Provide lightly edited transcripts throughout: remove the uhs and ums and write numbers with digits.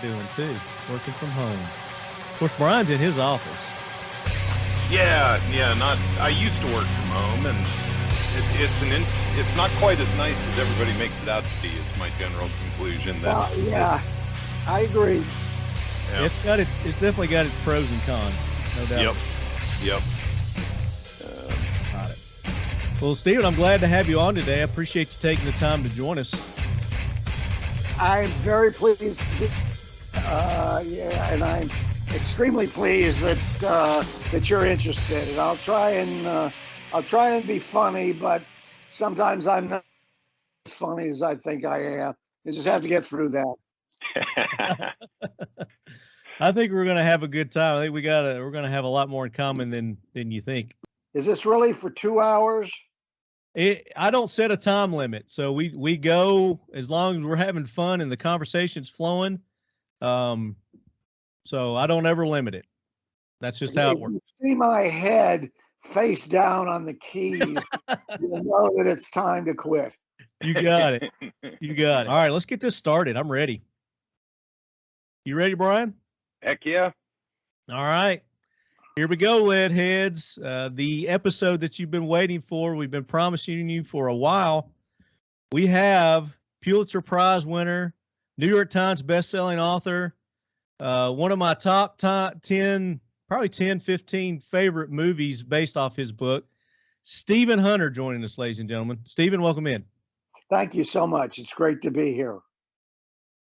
we're doing too, working from home. Of course, Brian's in his office. Yeah. I used to work from home, and it's not quite as nice as everybody makes it out to be. Is my general conclusion. Yeah, I agree. Yeah. It's definitely got its pros and cons, no doubt. Yep. Got it. Well, Stephen, I'm glad to have you on today. I appreciate you taking the time to join us. I'm very pleased. And I'm extremely pleased that you're interested. And I'll try and be funny, but sometimes I'm not as funny as I think I am. You just have to get through that. I think we're going to have a good time. I think we're going to have a lot more in common than you think. Is this really for 2 hours? I don't set a time limit, so we go as long as we're having fun and the conversation's flowing. So I don't ever limit it. That's just how it works. You see my head face down on the keys, you'll know that it's time to quit. You got it. You got it. All right, let's get this started. I'm ready. You ready, Brian? Heck yeah. All right. Here we go, lead heads. The episode that you've been waiting for, we've been promising you for a while. We have Pulitzer Prize winner, New York Times bestselling author, one of my top 10, probably 10, 15 favorite movies based off his book, Stephen Hunter, joining us, ladies and gentlemen. Stephen, welcome in. Thank you so much. It's great to be here.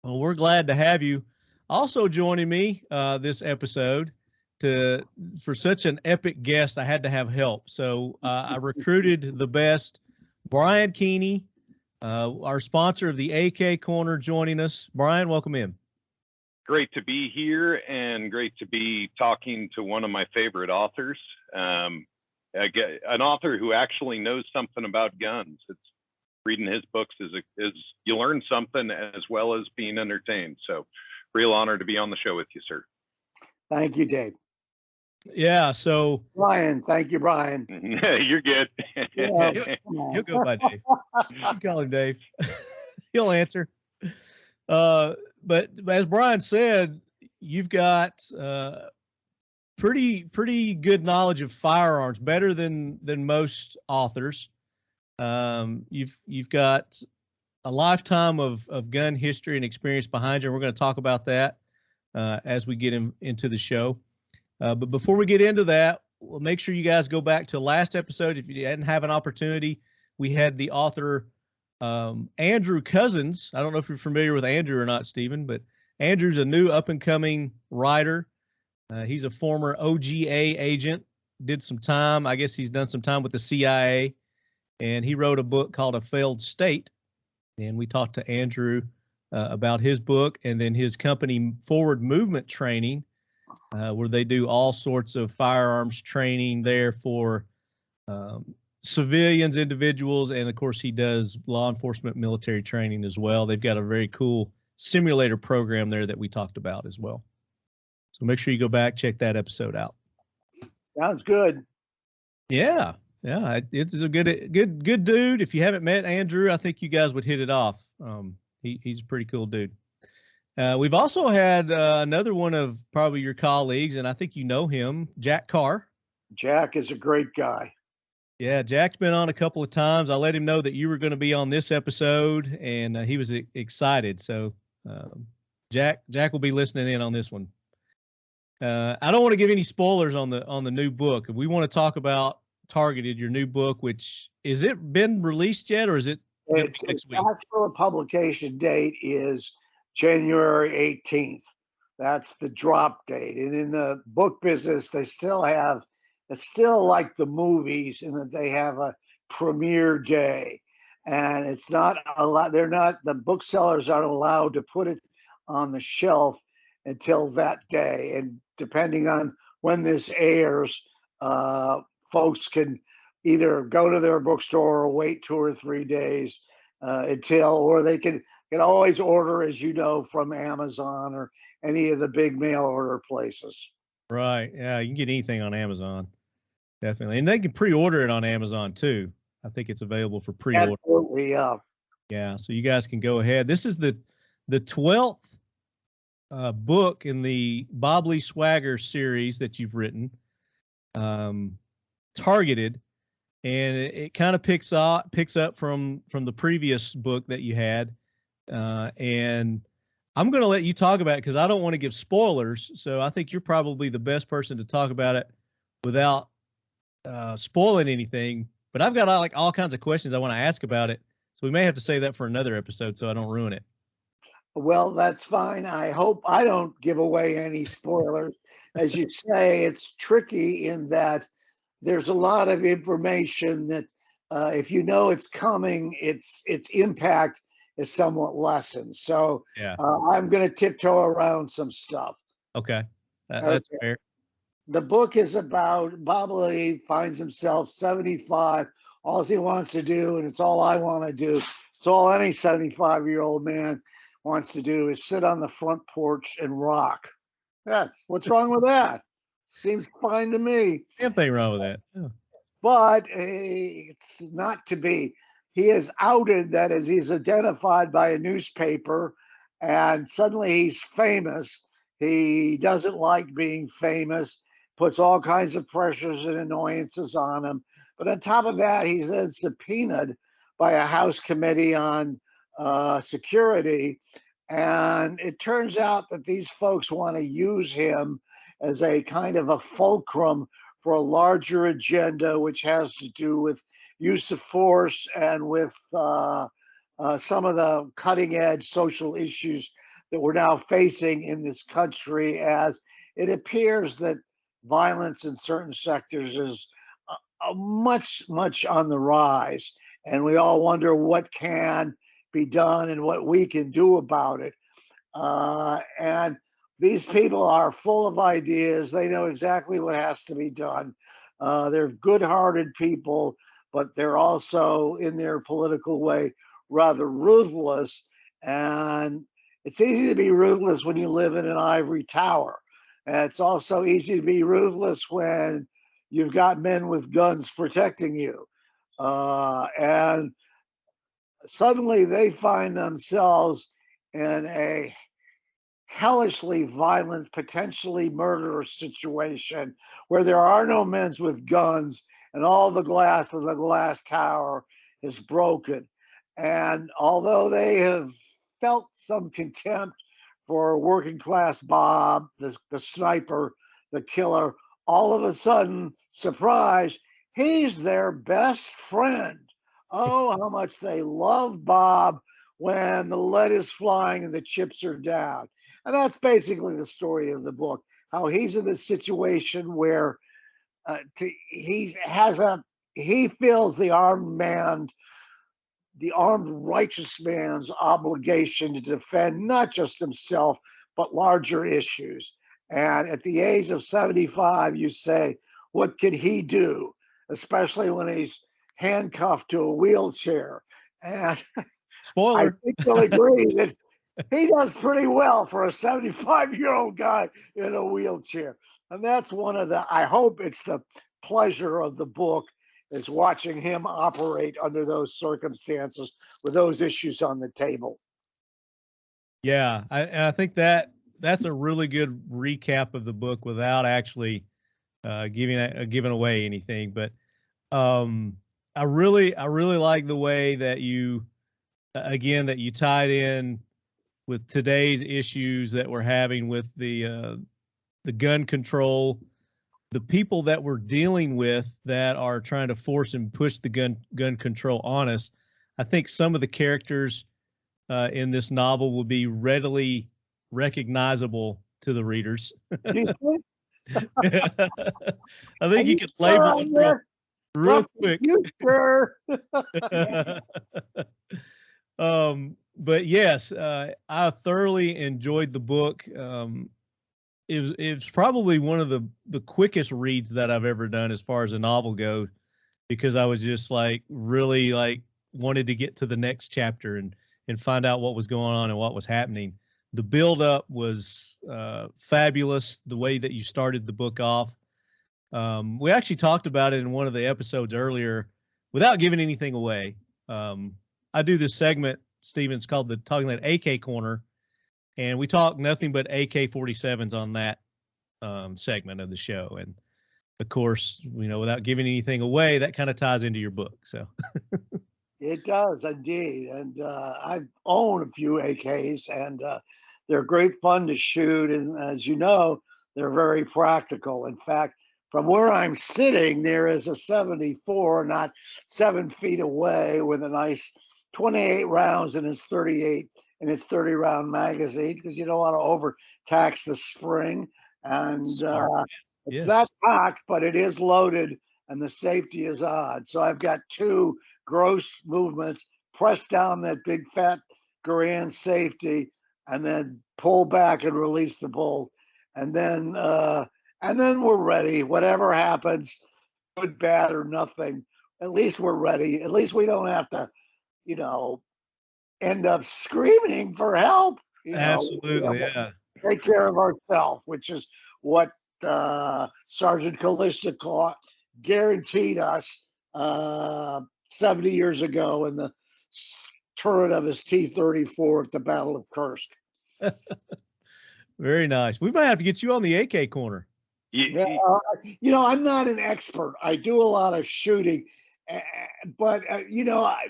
Well, we're glad to have you. Also joining me this episode for such an epic guest, I had to have help. So I recruited the best, Brian Keeney, our sponsor of the AK Corner, joining us. Brian, welcome in. Great to be here, and great to be talking to one of my favorite authors, an author who actually knows something about guns. It's reading his books is you learn something as well as being entertained. So, real honor to be on the show with you, sir. Thank you, Dave. Yeah. So, Brian, thank you, Brian. You're good. Yeah, he'll go by Dave. You call him Dave. He'll answer. But as Brian said, you've got pretty good knowledge of firearms, better than most authors. You've got a lifetime of gun history and experience behind you. We're going to talk about that as we get into the show. But before we get into that, we'll make sure you guys go back to last episode. If you didn't have an opportunity, we had the author Andrew Cousins. I don't know if you're familiar with Andrew or not, Stephen, but Andrew's a new up-and-coming writer. He's a former OGA agent, did some time. I guess he's done some time with the CIA, and he wrote a book called A Failed State. And we talked to Andrew about his book and then his company Forward Movement Training, where they do all sorts of firearms training there for civilians, individuals, and of course he does law enforcement, military training as well. They've got a very cool simulator program there that we talked about as well. So make sure you go back, check that episode out. Sounds good. Yeah. It's a good dude. If you haven't met Andrew, I think you guys would hit it off. He's a pretty cool dude. We've also had another one of probably your colleagues, and I think you know him, Jack Carr. Jack is a great guy. Yeah, Jack's been on a couple of times. I let him know that you were going to be on this episode, and he was excited. So Jack will be listening in on this one. I don't want to give any spoilers on the new book. We want to talk about Targeted, your new book, which is it been released yet, or is it next week? The actual publication date is January 18th. That's the drop date. And in the book business, it's still like the movies in that they have a premiere day, and it's not the booksellers aren't allowed to put it on the shelf until that day. And depending on when this airs, folks can either go to their bookstore or wait 2 or 3 days or they can always order, as you know, from Amazon or any of the big mail order places. Right. Yeah, you can get anything on Amazon. Definitely. And they can pre-order it on Amazon too. I think it's available for pre-order. Absolutely, yeah. Yeah, so you guys can go ahead. This is the 12th book in the Bob Lee Swagger series that you've written, Targeted, and it kind of picks up from the previous book that you had, and I'm going to let you talk about it because I don't want to give spoilers. So I think you're probably the best person to talk about it without spoiling anything. But I've got like all kinds of questions I want to ask about it, so we may have to save that for another episode so I don't ruin it. Well, that's fine. I hope I don't give away any spoilers. As you say, it's tricky in that there's a lot of information that if you know it's coming, its impact is somewhat lessened. So Yeah. I'm going to tiptoe around some stuff. Okay. That's fair. The book is about Bob Lee finds himself 75. All he wants to do, and it's all I want to do, it's all any 75-year-old man wants to do, is sit on the front porch and rock. What's wrong with that? Seems fine to me. Nothing wrong with that. Yeah. But it's not to be. He is outed, that is, he's identified by a newspaper, and suddenly he's famous. He doesn't like being famous, puts all kinds of pressures and annoyances on him. But on top of that, he's then subpoenaed by a House committee on security. And it turns out that these folks want to use him as a kind of a fulcrum for a larger agenda, which has to do with use of force and with some of the cutting edge social issues that we're now facing in this country, as it appears that violence in certain sectors is much on the rise. And we all wonder what can be done and what we can do about it. And these people are full of ideas. They know exactly what has to be done. They're good-hearted people, but they're also, in their political way, rather ruthless. And it's easy to be ruthless when you live in an ivory tower. And it's also easy to be ruthless when you've got men with guns protecting you. And suddenly they find themselves in a hellishly violent, potentially murderous situation where there are no men with guns and all the glass of the glass tower is broken. And although they have felt some contempt for working class Bob, the sniper, the killer, all of a sudden, surprise, he's their best friend. Oh, how much they love Bob when the lead is flying and the chips are down. And that's basically the story of the book, how he's in this situation where he feels the armed righteous man's obligation to defend not just himself, but larger issues. And at the age of 75, you say, what could he do? Especially when he's handcuffed to a wheelchair. And spoiler, I think you'll agree that he does pretty well for a 75-year-old guy in a wheelchair. And that's one of the, I hope it's the pleasure of the book, is watching him operate under those circumstances with those issues on the table. Yeah, I think that's a really good recap of the book without actually giving away anything. But I really like the way that you tied in with today's issues that we're having with the gun control, the people that we're dealing with that are trying to force and push the gun control on us. I think some of the characters in this novel will be readily recognizable to the readers. I think you could label them real quick. Sure. But yes, I thoroughly enjoyed the book. It was probably one of the quickest reads that I've ever done as far as a novel goes, because I was just like really like wanted to get to the next chapter and find out what was going on and what was happening. The build up was fabulous. The way that you started the book off. We actually talked about it in one of the episodes earlier without giving anything away. I do this segment, Stephen, it's called the Talking Lead AK Corner. And we talk nothing but AK-47s on that segment of the show. And of course, without giving anything away, that kind of ties into your book. So It does indeed. And I own a few AKs, and they're great fun to shoot. And as you know, they're very practical. In fact, from where I'm sitting, there is a 74, not 7 feet away, with a nice 28 rounds in its 30 round magazine, because you don't want to overtax the spring. And it's Yes. not cocked, but it is loaded, and the safety is on. So I've got 2 gross movements: press down that big fat Garand safety, and then pull back and release the bolt. And then we're ready. Whatever happens, good, bad, or nothing, at least we're ready. At least we don't have to, end up screaming for help. Absolutely, yeah. Take care of ourselves, which is what Sergeant Callista guaranteed us 70 years ago in the turret of his T-34 at the Battle of Kursk. Very nice. We might have to get you on the AK corner. Yeah, I'm not an expert. I do a lot of shooting, but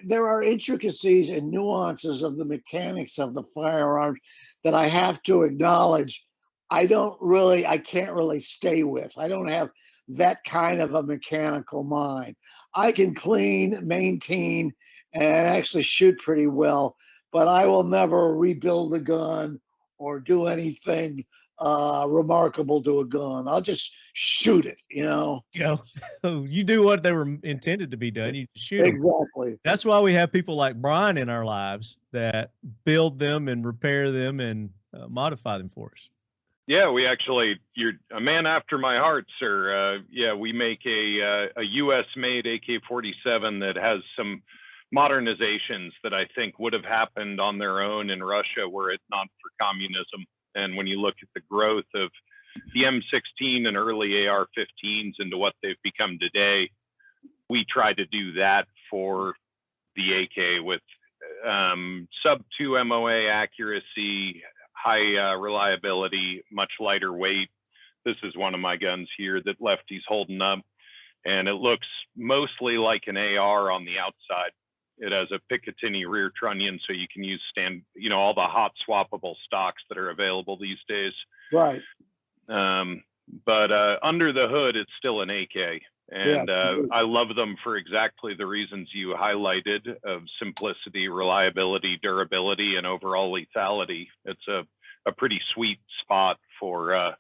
there are intricacies and nuances of the mechanics of the firearms that I have to acknowledge I can't really stay with. I don't have that kind of a mechanical mind. I can clean, maintain, and actually shoot pretty well, but I will never rebuild a gun or do anything remarkable to a gun. I'll just shoot it, You do what they were intended to be done. You shoot them. Exactly. That's why we have people like Brian in our lives that build them and repair them and modify them for us. Yeah, you're a man after my heart, sir. We make a U.S.-made AK-47 that has some modernizations that I think would have happened on their own in Russia were it not for communism. And when you look at the growth of the M16 and early AR-15s into what they've become today, we try to do that for the AK with sub-2 MOA accuracy, high reliability, much lighter weight. This is one of my guns here that Lefty's holding up, and it looks mostly like an AR on the outside. It has a Picatinny rear trunnion, so you can use all the hot swappable stocks that are available these days. Right. But under the hood, it's still an AK. And I love them for exactly the reasons you highlighted of simplicity, reliability, durability, and overall lethality. It's a pretty sweet spot for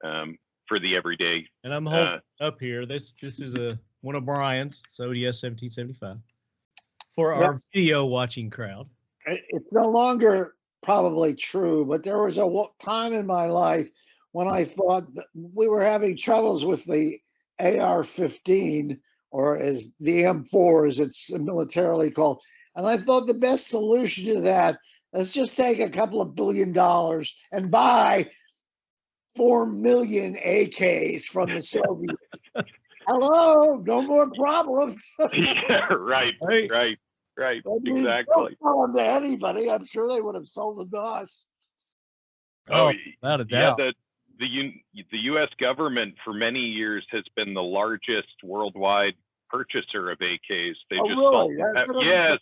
the everyday. And I'm holding up here. This is one of Brian's, so ODS 1775. For our video watching crowd. It's no longer probably true, but there was a time in my life when I thought that we were having troubles with the AR-15, or as the M4 as it's militarily called. And I thought the best solution to that, let's just take a couple of $1 billion and buy 4 million AKs from the Soviets. Hello, no more problems. Yeah, right. Exactly. Don't sell them to anybody. I'm sure they would have sold them to us. Oh, without a doubt. Yeah, the U.S. government for many years has been the largest worldwide purchaser of AKs. They yes.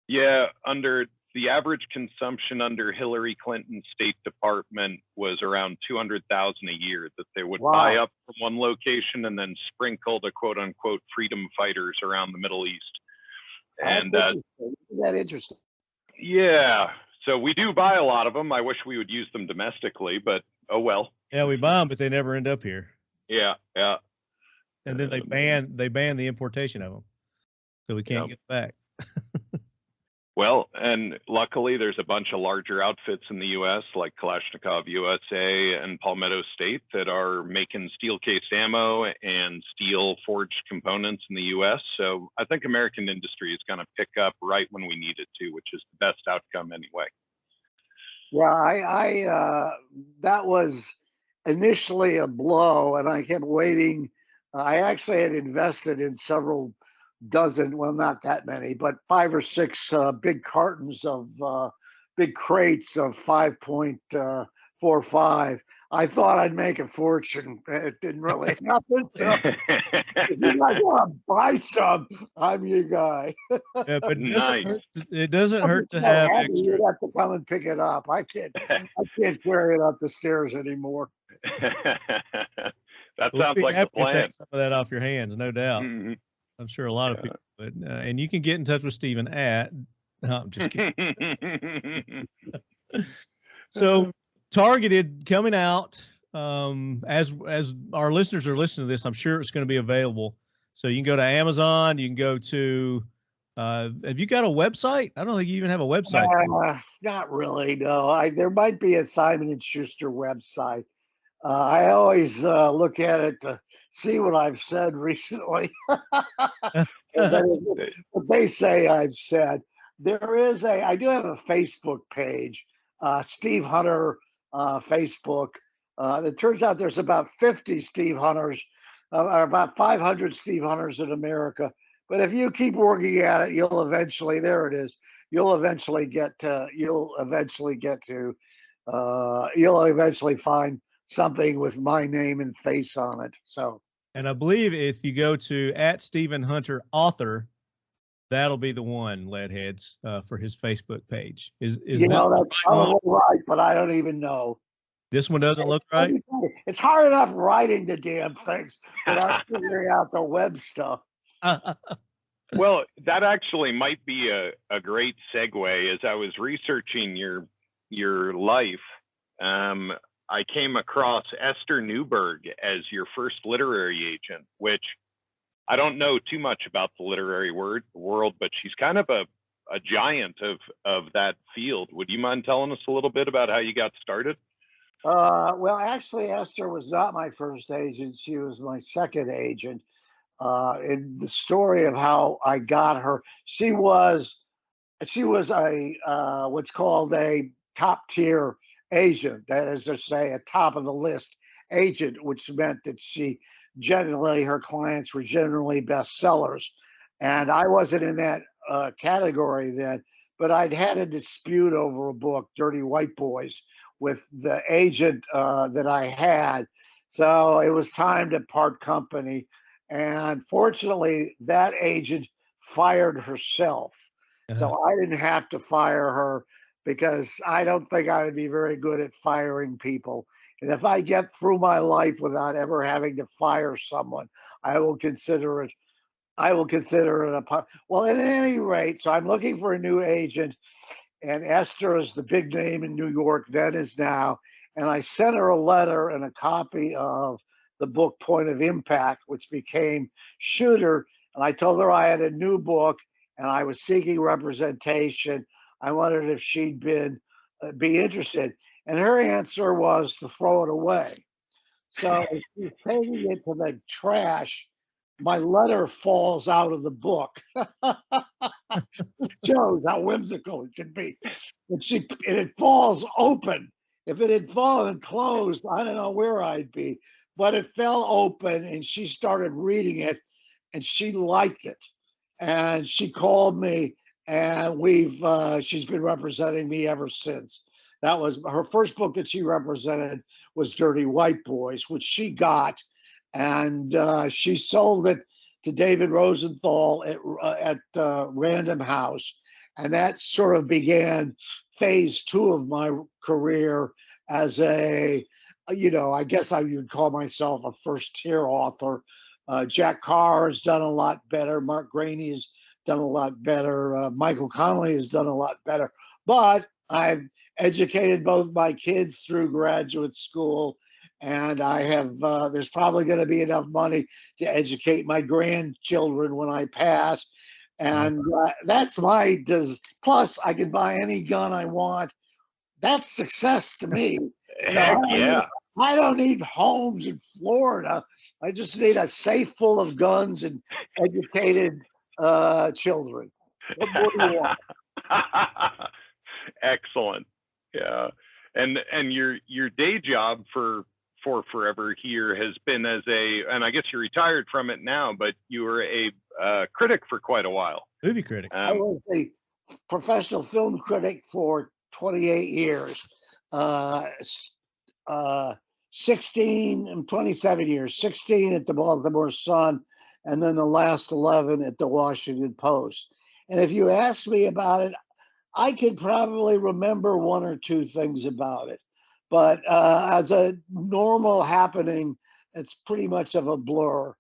Yeah, under the average consumption under Hillary Clinton's State Department was around 200,000 a year that they would buy up from one location and then sprinkle the quote unquote freedom fighters around the Middle East. And isn't that interesting? Yeah, so we do buy a lot of them. I wish we would use them domestically, but oh well. Yeah, we buy them, but they never end up here. Yeah. And then they ban the importation of them, so we can't get back. Well, and luckily there's a bunch of larger outfits in the U.S. like Kalashnikov USA and Palmetto State that are making steel-cased ammo and steel forged components in the U.S. So I think American industry is going to pick up right when we need it to, which is the best outcome anyway. Yeah, I that was initially a blow, and I kept waiting. I actually had invested in several dozen, well, not that many, but 5 or 6 big cartons of big crates of 5.45. I thought I'd make a fortune. It didn't really happen. So if you guys want to buy some, I'm your guy. Yeah, but Nice. it doesn't hurt to have extra. You'd have to come and pick it up. I can't carry it up the stairs anymore. That We'll sounds be like the happy to plan. take some of that off your hands, no doubt. Mhm. I'm sure a lot of people would. And you can get in touch with Stephen at. No, I'm just kidding. So, Targeted coming out. As our listeners are listening to this, I'm sure it's going to be available. So you can go to Amazon. You can go to. Have you got a website? I don't think you even have a website. Not really. No, there might be a Simon and Schuster website. I always look at it to see what I've said recently. What they say I've said. I do have a Facebook page, Steve Hunter Facebook. It turns out there's about 50 Steve Hunters, or about 500 Steve Hunters in America. But if you keep working at it, you'll eventually find something with my name and face on it. So, and I believe if you go to at Stephen Hunter author, that'll be the one, Leadheads, for his Facebook page. Is this that's probably right, but I don't even know. This one doesn't look right. It's hard enough writing the damn things without figuring out the web stuff. Well, that actually might be a great segue. As I was researching your life, I came across Esther Newberg as your first literary agent, which I don't know too much about the literary world, but she's kind of a giant of that field. Would you mind telling us a little bit about how you got started? Well, actually, Esther was not my first agent. She was my second agent. In the story of how I got her, she was a what's called a top tier agent. That is to say, a top of the list agent, which meant that her clients were generally bestsellers. And I wasn't in that category then, but I'd had a dispute over a book, Dirty White Boys, with the agent that I had. So it was time to part company. And fortunately, that agent fired herself. So I didn't have to fire her because I don't think I would be very good at firing people. And if I get through my life without ever having to fire someone, I will consider it well, at any rate. So I'm looking for a new agent, and Esther is the big name in New York, then is now. And I sent her a letter and a copy of the book Point of Impact, which became Shooter. And I told her I had a new book and I was seeking representation. I wondered if she'd be interested. And her answer was to throw it away. So she's taking it to the trash. My letter falls out of the book. Shows how whimsical it can be. And it falls open. If it had fallen closed, I don't know where I'd be. But it fell open, and she started reading it, and she liked it. And she called me, and she's been representing me ever since. That was her first book that she represented was Dirty White Boys, which she got, and she sold it to David Rosenthal at Random House, and that sort of began phase 2 of my career as I guess I would call myself a first-tier author. Jack Carr has done a lot better. Mark Graney has done a lot better. Michael Connelly has done a lot better. But I've educated both my kids through graduate school, and I have. There's probably going to be enough money to educate my grandchildren when I pass, and that's my. Plus, I can buy any gun I want. That's success to me. Heck yeah. I don't need homes in Florida. I just need a safe full of guns and educated children. What more do you want? Excellent. Yeah. And your day job for forever here has been and I guess you're retired from it now, but you were a critic for quite a while. Movie critic. I was a professional film critic for 28 years. 27 years, 16 at the Baltimore Sun, and then the last 11 at the Washington Post. And if you ask me about it, I could probably remember one or two things about it. But as a normal happening, it's pretty much of a blur.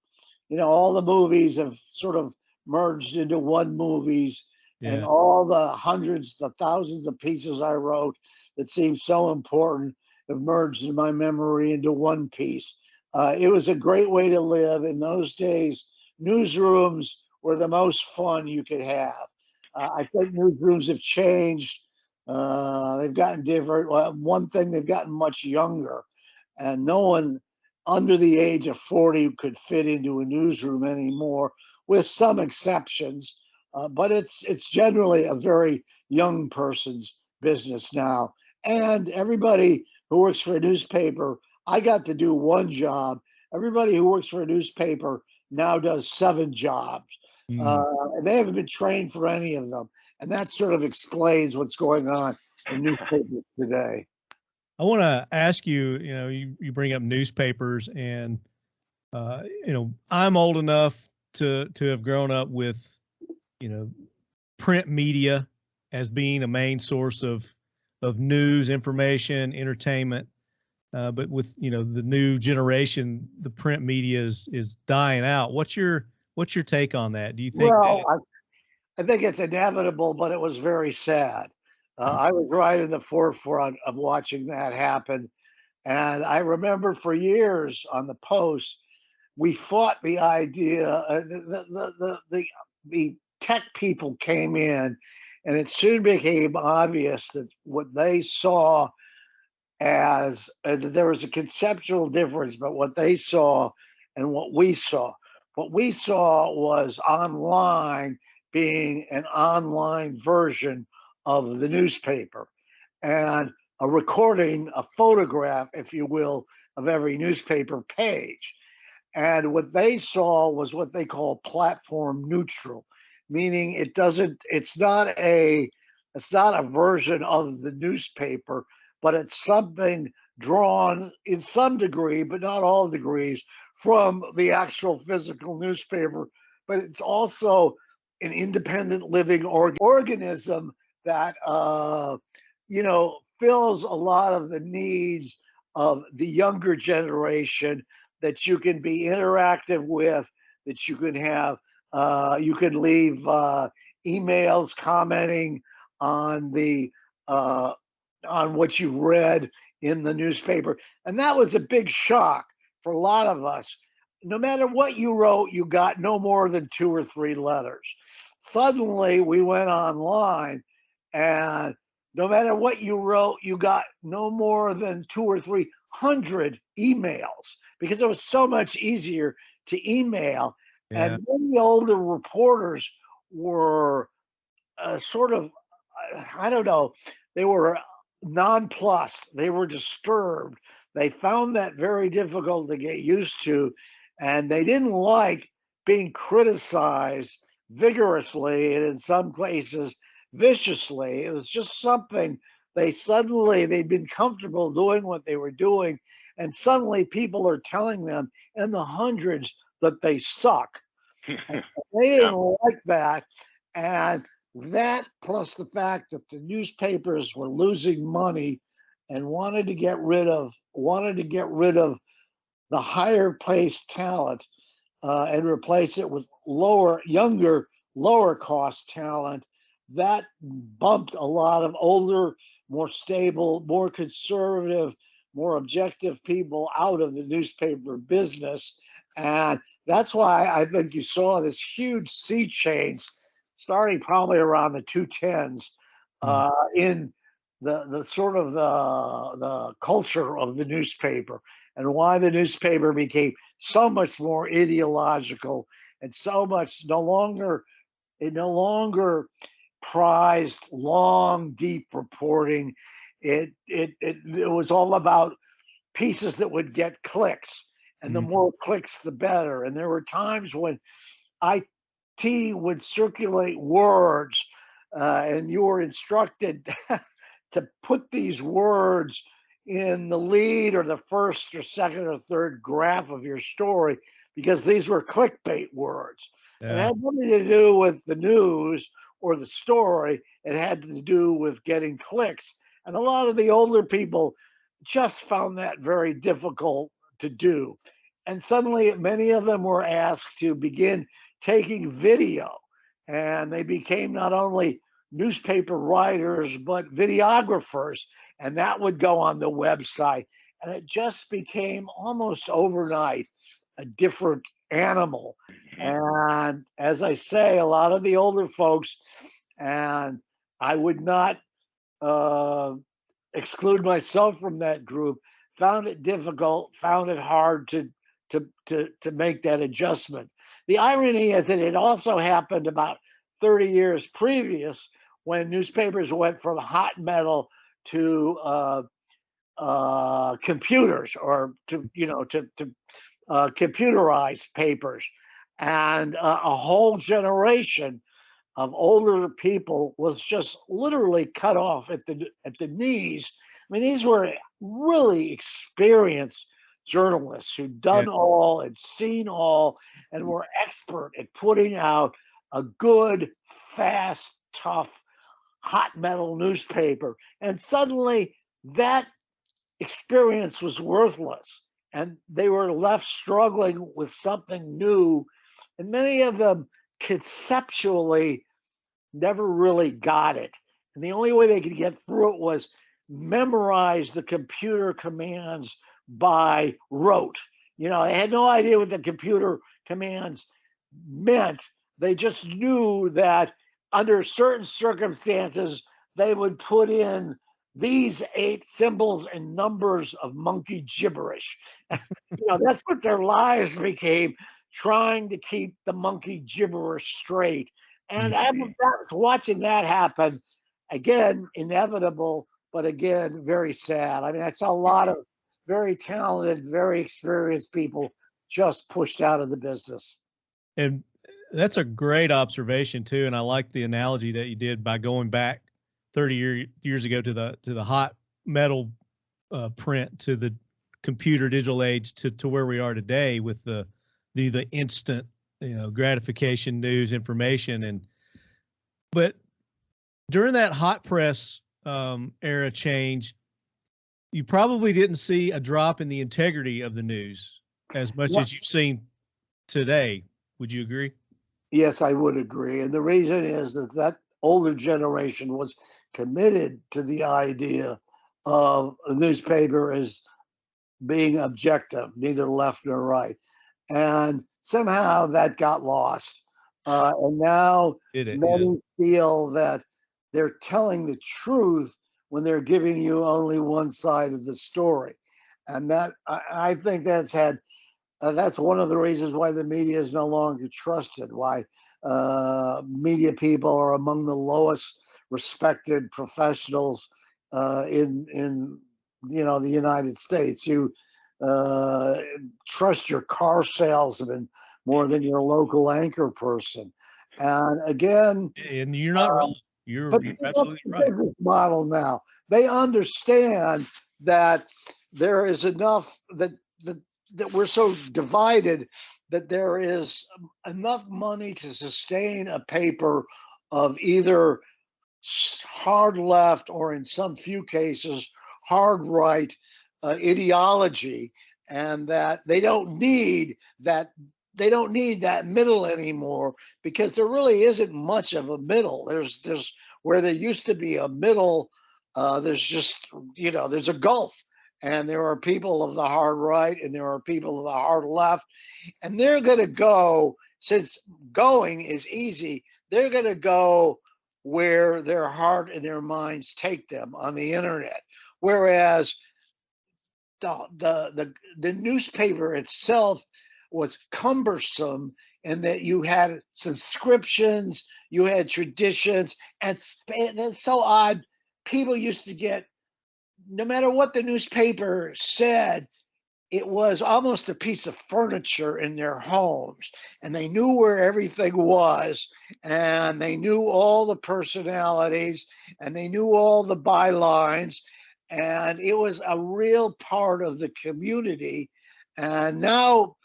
You know, all the movies have sort of merged into one movies, and all the hundreds, the thousands of pieces I wrote that seemed so important have merged in my memory into one piece. It was a great way to live. In those days, newsrooms were the most fun you could have. I think newsrooms have changed. They've gotten different. Well, one thing, they've gotten much younger, and no one under the age of 40 could fit into a newsroom anymore, with some exceptions. But it's generally a very young person's business now. And everybody who works for a newspaper, I got to do one job. Everybody who works for a newspaper now does 7 jobs. And they haven't been trained for any of them. And that sort of explains what's going on in newspapers today. I want to ask you, you know, you bring up newspapers, and, you know, I'm old enough to have grown up with, you know, print media as being a main source of news, information, entertainment. But with, you know, the new generation, the print media is dying out. What's your take on that? Do you think I think it's inevitable, but it was very sad. I was right in the forefront of watching that happen. And I remember for years on the Post, we fought the idea, the tech people came in, and it soon became obvious that what they saw as there was a conceptual difference, but what they saw and what we saw. What we saw was online being an online version of the newspaper, and a recording, a photograph, if you will, of every newspaper page. And what they saw was what they call platform neutral, meaning it's not a version of the newspaper, but it's something drawn in some degree, but not all degrees, from the actual physical newspaper. But it's also an independent living organism that you know, fills a lot of the needs of the younger generation, that you can be interactive with, that you can have, you can leave emails commenting on the on what you read in the newspaper. And that was a big shock for a lot of us. No matter what you wrote, you got no more than 2 or 3 letters. Suddenly we went online, and no matter what you wrote, you got no more than 200 or 300 emails, because it was so much easier to email. Yeah. And many older reporters were sort of, I don't know, they were nonplussed. They were disturbed. They found that very difficult to get used to, and they didn't like being criticized vigorously, and in some cases viciously. It was just something they'd been comfortable doing what they were doing, and suddenly people are telling them in the hundreds that they suck. They didn't like that. And that, plus the fact that the newspapers were losing money and wanted to get rid of the higher placed talent, and replace it with younger, lower cost talent, that bumped a lot of older, more stable, more conservative, more objective people out of the newspaper business. And that's why I think you saw this huge sea change starting probably around the 2010s in the sort of the culture of the newspaper, and why the newspaper became so much more ideological, and so much no longer prized long, deep reporting. It was all about pieces that would get clicks, and the more clicks, the better. And there were times when IT would circulate words, and you were instructed to put these words in the lead or the first or second or third graph of your story, because these were clickbait words. It Yeah. had nothing to do with the news or the story. It had to do with getting clicks. And a lot of the older people just found that very difficult to do. And suddenly, many of them were asked to begin taking video. And they became not only newspaper writers, but videographers. And that would go on the website. And it just became almost overnight a different animal. And as I say, a lot of the older folks, and I would not exclude myself from that group, found it difficult, found it hard to make that adjustment. The irony is that it also happened about 30 years previous, when newspapers went from hot metal to computers, or to computerized papers, and a whole generation of older people was just literally cut off at the knees. I mean, these were really experienced journalists who'd done all and seen all, and were expert at putting out a good, fast, tough, hot metal newspaper. And suddenly that experience was worthless, and they were left struggling with something new. And many of them conceptually never really got it. And the only way they could get through it was memorize the computer commands by rote. They had no idea what the computer commands meant. They just knew that under certain circumstances, they would put in these 8 symbols and numbers of monkey gibberish. That's what their lives became, trying to keep the monkey gibberish straight. And I was watching that happen, again, inevitable, but again, very sad. I mean, I saw a lot of very talented, very experienced people just pushed out of the business. And that's a great observation too. And I like the analogy that you did by going back 30 years ago to the hot metal print, to the computer digital age, to where we are today with the instant gratification, news, information. But during that hot press era change, you probably didn't see a drop in the integrity of the news as much as you've seen today. Would you agree? Yes, I would agree. And the reason is that older generation was committed to the idea of a newspaper as being objective, neither left nor right. And somehow that got lost. And now many feel that they're telling the truth when they're giving you only one side of the story. And that, I think that's one of the reasons why the media is no longer trusted, why media people are among the lowest respected professionals in the United States. You trust your car salesman more than your local anchor person. And again, and you're not wrong. You're absolutely right. Business model now, they understand that there is enough that we're so divided that there is enough money to sustain a paper of either hard left, or in some few cases hard right ideology, and that they don't need that middle anymore, because there really isn't much of a middle. There's where there used to be a middle, there's just there's a gulf, and there are people of the hard right and there are people of the hard left, and they're going to go, since going is easy, they're going to go where their heart and their minds take them on the internet. Whereas the newspaper itself was cumbersome, in that you had subscriptions, you had traditions, and it's so odd. People used to get, no matter what the newspaper said, it was almost a piece of furniture in their homes, and they knew where everything was, and they knew all the personalities, and they knew all the bylines, and it was a real part of the community. And now,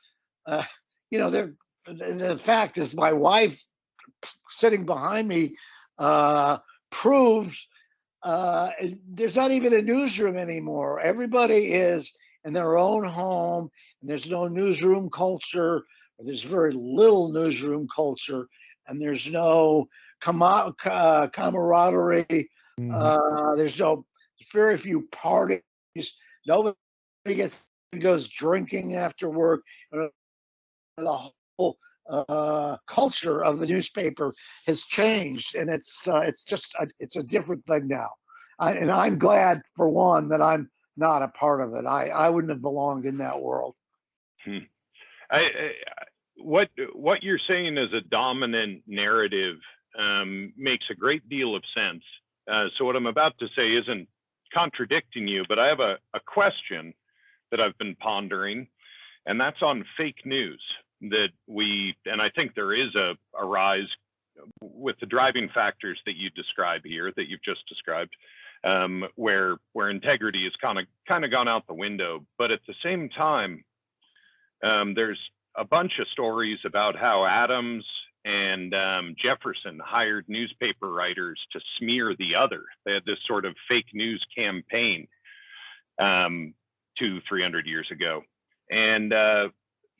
uh, you know, the fact is, my wife sitting behind me proves there's not even a newsroom anymore. Everybody is in their own home, and there's no newsroom culture. There's very little newsroom culture, and there's no camaraderie. There's very few parties. Nobody goes drinking after work. The whole culture of the newspaper has changed, and it's a different thing now. And I'm glad, for one, that I'm not a part of it. I wouldn't have belonged in that world. What you're saying as a dominant narrative makes a great deal of sense. So what I'm about to say isn't contradicting you, but I have a question that I've been pondering, and that's on fake news. And I think there is a rise with the driving factors that you describe here, that you've just described, where integrity has kind of gone out the window. But at the same time, there's a bunch of stories about how Adams and Jefferson hired newspaper writers to smear the other. They had this sort of fake news campaign 200-300 years ago. And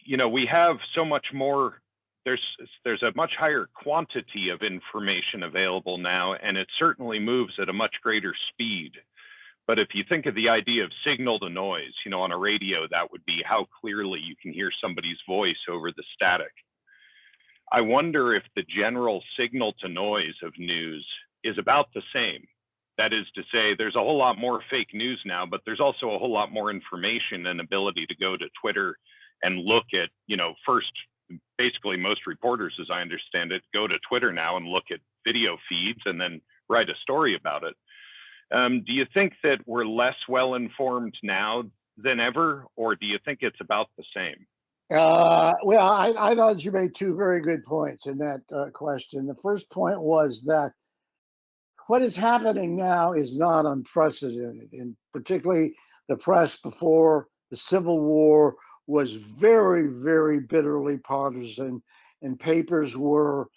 you know, we have so much more. There's a much higher quantity of information available now, and it certainly moves at a much greater speed. But if you think of the idea of signal to noise, you know, on a radio, that would be how clearly you can hear somebody's voice over the static. I wonder if the general signal to noise of news is about the same. That is to say, there's a whole lot more fake news now, but there's also a whole lot more information and ability to go to Twitter and look at, you know, first, basically most reporters, as I understand it, go to Twitter now and look at video feeds and then write a story about it. Do you think that we're less well informed now than ever, or do you think it's about the same? Well, I thought you made two very good points in that question. The first point was that what is happening now is not unprecedented, and particularly the press before the Civil War was very, very bitterly partisan, and papers were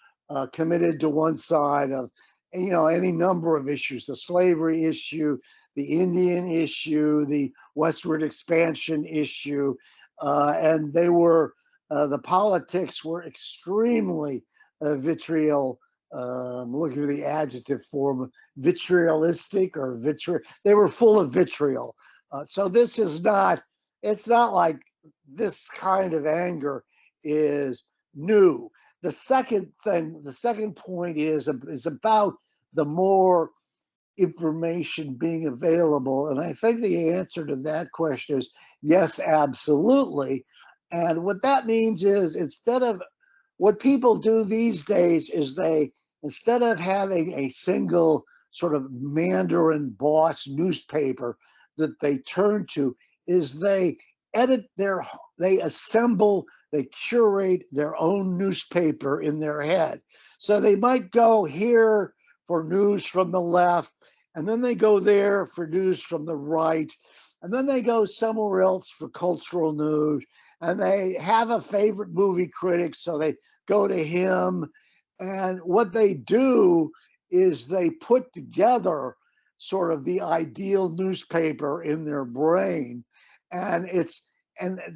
committed to one side of, you know, any number of issues: the slavery issue, the Indian issue, the westward expansion issue, and they were the politics were extremely vitriol. Looking for the adjective form, vitriolistic or vitriol. They were full of vitriol. So this is not. It's not like this kind of anger is new. The second point is about the more information being available. And I think the answer to that question is yes, absolutely. And what that means is, what people do these days is instead of having a single sort of Mandarin boss newspaper that they turn to, is they assemble, they curate their own newspaper in their head. So they might go here for news from the left, and then they go there for news from the right, and then they go somewhere else for cultural news, and they have a favorite movie critic, so they go to him. And what they do is they put together sort of the ideal newspaper in their brain, and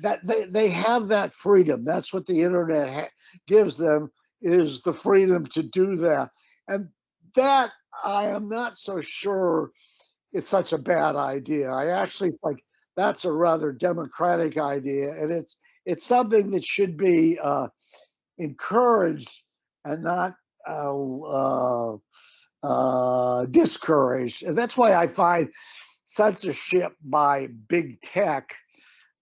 that they have that freedom. That's what the internet gives them, is the freedom to do that. And that, I am not so sure it's such a bad idea. I actually think that's a rather democratic idea, and it's something that should be encouraged and not discouraged. And that's why I find censorship by big tech,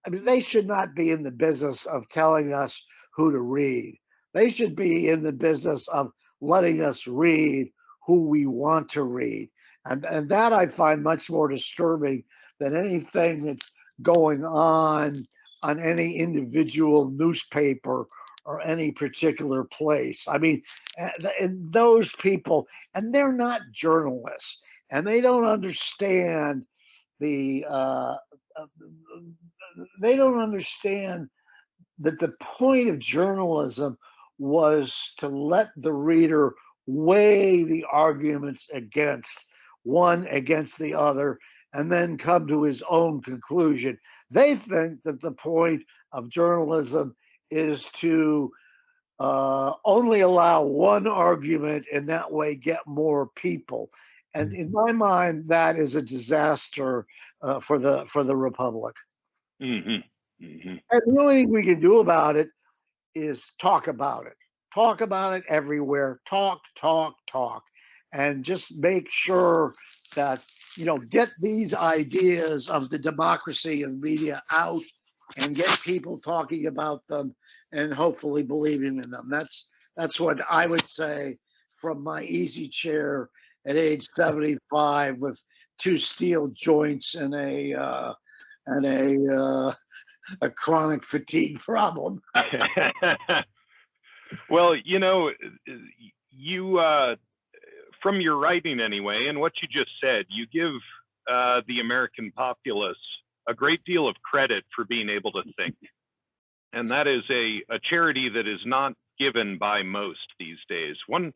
I mean, they should not be in the business of telling us who to read. They should be in the business of letting us read who we want to read. And that I find much more disturbing than anything that's going on on any individual newspaper or any particular place. I mean, and those people, and they're not journalists, and they don't understand the they don't understand that the point of journalism was to let the reader weigh the arguments against one against the other and then come to his own conclusion. They think that the point of journalism is to only allow one argument and that way get more people. And in my mind, that is a disaster for the republic. Mm-hmm. Mm-hmm. And the only thing we can do about it is talk about it. Talk about it everywhere. Talk, talk, talk. And just make sure that, get these ideas of the democracy of media out and get people talking about them and hopefully believing in them. That's what I would say from my easy chair at age 75 with 2 steel joints and a chronic fatigue problem. Well, you from your writing anyway, and what you just said, you give the American populace a great deal of credit for being able to think. And that is a charity that is not given by most these days. One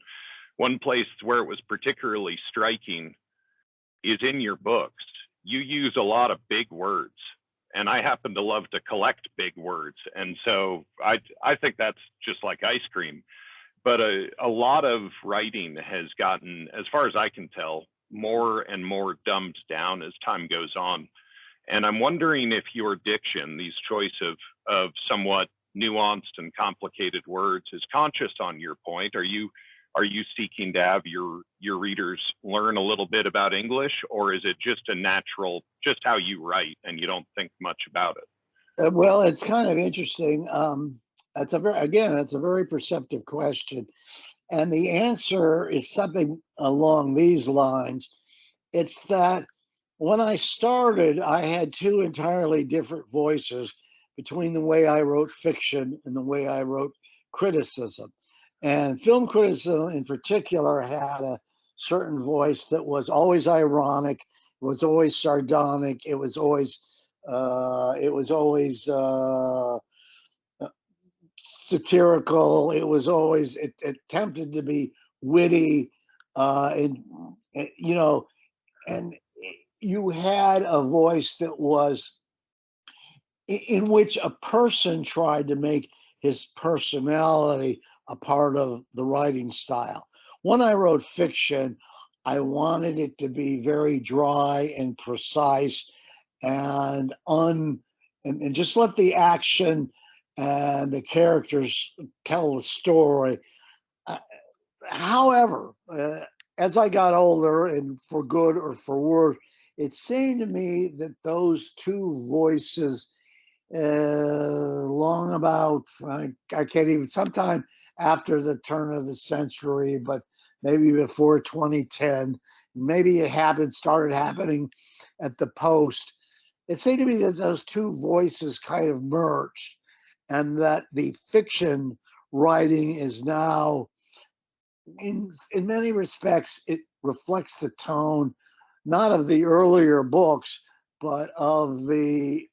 place where it was particularly striking is in your books. You use a lot of big words, and I happen to love to collect big words. And so I think that's just like ice cream. But a lot of writing has gotten, as far as I can tell, more and more dumbed down as time goes on. And I'm wondering if your diction, these choice of somewhat nuanced and complicated words, is conscious on your point. Are you seeking to have your readers learn a little bit about English, or is it just a natural, just how you write and you don't think much about it? Well, it's kind of interesting. That's a very perceptive question. And the answer is something along these lines. It's that when I started, I had 2 entirely different voices between the way I wrote fiction and the way I wrote criticism. And film criticism in particular had a certain voice that was always ironic, it was always sardonic, it was always satirical, it attempted to be witty, and you had a voice that was in which a person tried to make his personality a part of the writing style. When I wrote fiction, I wanted it to be very dry and precise and just let the action and the characters tell the story. However, as I got older, and for good or for worse, it seemed to me that those 2 voices, long about, I can't even, sometime after the turn of the century, but maybe before 2010, maybe it started happening at the Post. It seemed to me that those 2 voices kind of merged, and that the fiction writing is now, in many respects, it reflects the tone, not of the earlier books, but of the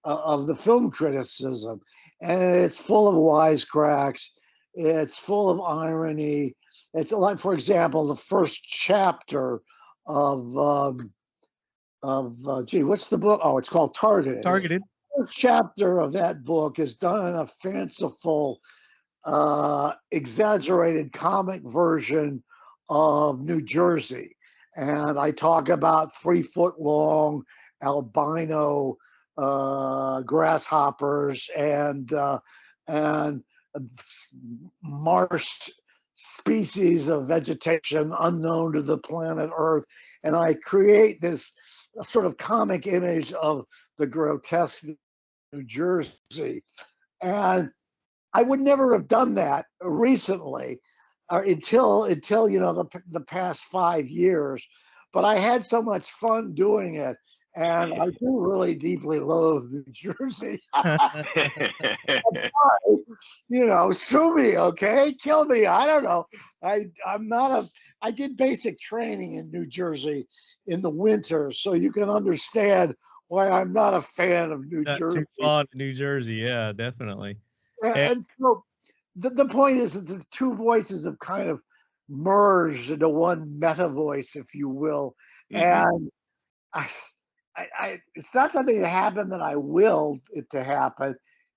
film criticism. And it's full of wisecracks. It's full of irony. It's like, for example, the first chapter of what's the book? Oh, it's called Targeted. Targeted. The first chapter of that book is done in a fanciful, exaggerated comic version of New Jersey. And I talk about 3-foot-long albino grasshoppers and marsh species of vegetation unknown to the planet Earth. And I create this sort of comic image of the grotesque New Jersey. And I would never have done that recently, or until the past 5 years. But I had so much fun doing it, And I do really deeply loathe New Jersey. You know, sue me, okay? Kill me. I don't know. I'm not a. I did basic training in New Jersey in the winter, so you can understand why I'm not a fan of New Not Jersey. too fond of New Jersey. Yeah, definitely. And so the point is that the two voices have kind of merged into one meta voice, if you will. And I, it's not something that happened that I willed it to happen.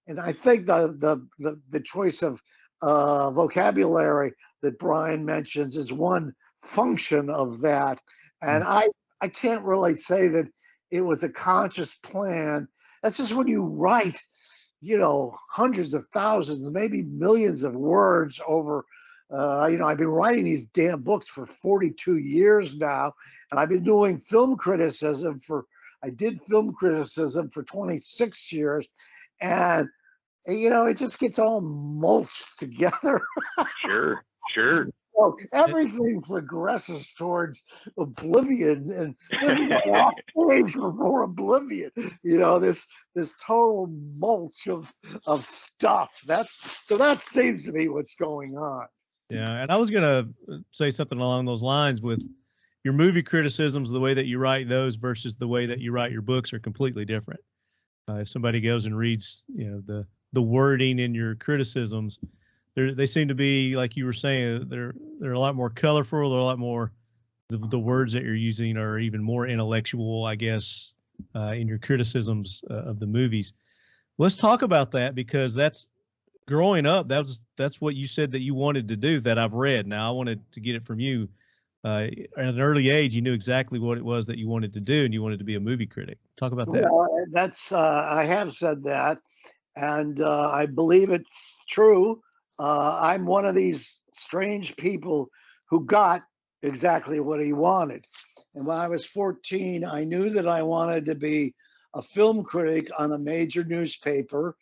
And I think the choice of vocabulary that Brian mentions is one function of that. And I can't really say that it was a conscious plan. That's just when you write, you know, hundreds of thousands, maybe millions of words over. You know, I've been writing these damn books for 42 years now, and I've been doing film criticism I did film criticism for 26 years, and you know, it just gets all mulched together. Sure. So everything progresses towards oblivion, and this is the stage before oblivion. You know, this total mulch of stuff. That seems to be what's going on. Yeah, and I was gonna say something along those lines with your movie criticisms. The way that you write those versus the way that you write your books are completely different. If somebody goes and reads, you know, the wording in your criticisms, they seem to be, like you were saying, they're a lot more colorful. They're a lot more, the words that you're using are even more intellectual, I guess, in your criticisms of the movies. Let's talk about that, because that's growing up. That's what you said that you wanted to do, that I've read. Now I wanted to get it from you. At an early age, you knew exactly what it was that you wanted to do, and you wanted to be a movie critic. Talk about that. Well, that's I have said that, and I believe it's true. I'm one of these strange people who got exactly what he wanted. And when I was 14, I knew that I wanted to be a film critic on a major newspaper,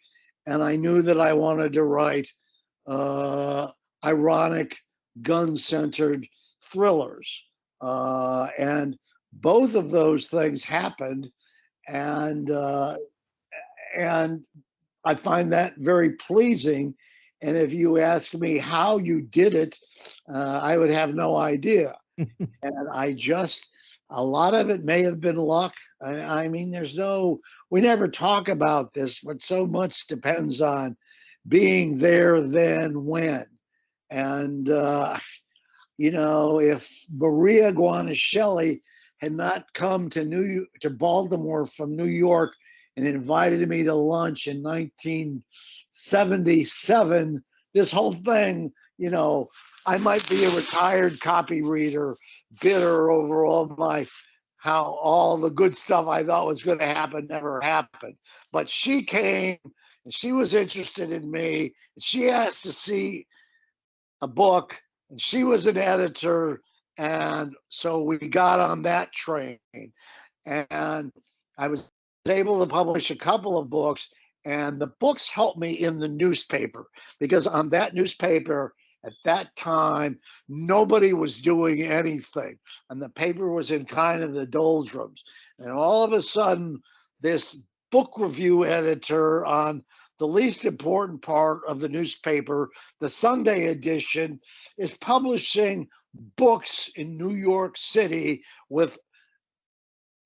and I knew that I wanted to write ironic, gun-centered thrillers. And both of those things happened, and I find that very pleasing. And if you ask me how you did it, I would have no idea. And a lot of it may have been luck. I mean, we never talk about this, but so much depends on being there then when. And, you know, if Maria Guanaschelli had not come to Baltimore from New York and invited me to lunch in 1977, this whole thing, you know, I might be a retired copy reader, bitter over how all the good stuff I thought was going to happen never happened. But she came and she was interested in me, and she asked to see a book, and she was an editor, and so we got on that train, and I was able to publish a couple of books, and the books helped me in the newspaper, because on that newspaper at that time nobody was doing anything, and the paper was in kind of the doldrums, and all of a sudden this book review editor on the least important part of the newspaper, the Sunday edition, is publishing books in New York City with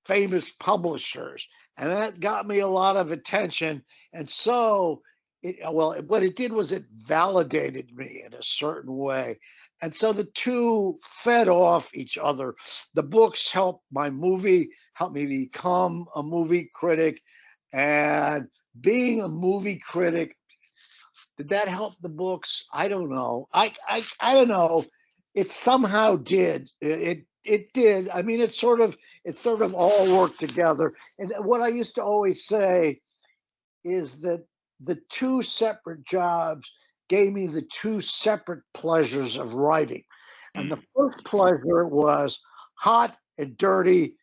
famous publishers. And that got me a lot of attention. And so, what it did was it validated me in a certain way. And so the two fed off each other. The books helped me become a movie critic. And being a movie critic, did that help the books? I don't know. I don't know. It somehow did. It did. I mean, it sort of all worked together. And what I used to always say is that the two separate jobs gave me the two separate pleasures of writing. And the first pleasure was hot and dirty.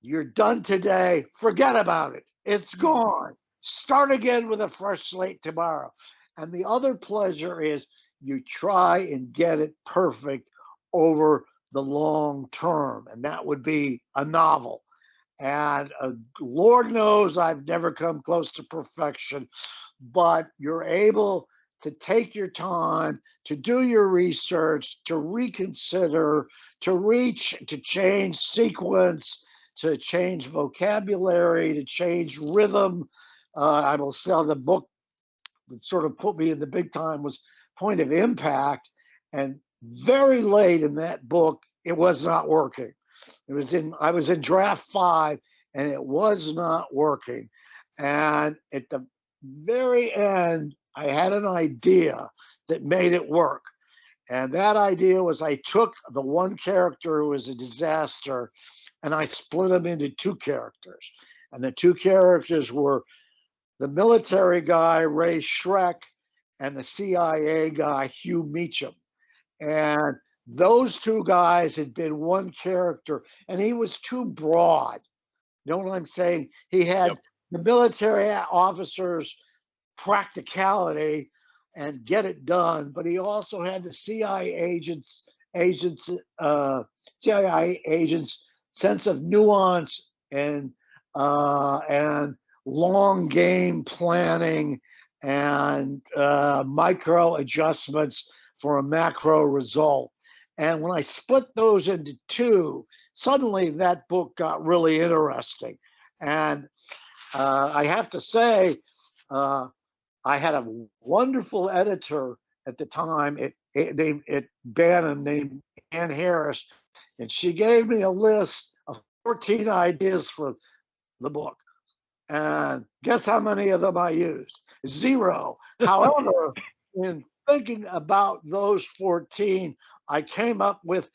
You're done today. Forget about it. It's gone. Start again with a fresh slate tomorrow. And the other pleasure is you try and get it perfect over the long term. And that would be a novel. And Lord knows I've never come close to perfection, but you're able to take your time, to do your research, to reconsider, to change sequence, to change vocabulary, to change rhythm. I will say the book that sort of put me in the big time was Point of Impact. And very late in that book, it was not working. I was in draft 5 and it was not working. And at the very end, I had an idea that made it work. And that idea was I took the one character who was a disaster and I split him into 2 characters. And the 2 characters were the military guy, Ray Schreck, and the CIA guy, Hugh Meacham. And those 2 guys had been one character, and he was too broad. You know what I'm saying? He had the military officers' practicality and get it done, but he also had the CIA agents' sense of nuance and long game planning and micro adjustments for a macro result. And when I split those into 2, suddenly that book got really interesting. And I have to say, I had a wonderful editor at the time at Bannon named Ann Harris, and she gave me a list of 14 ideas for the book. And guess how many of them I used? 0. However, in thinking about those 14, I came up with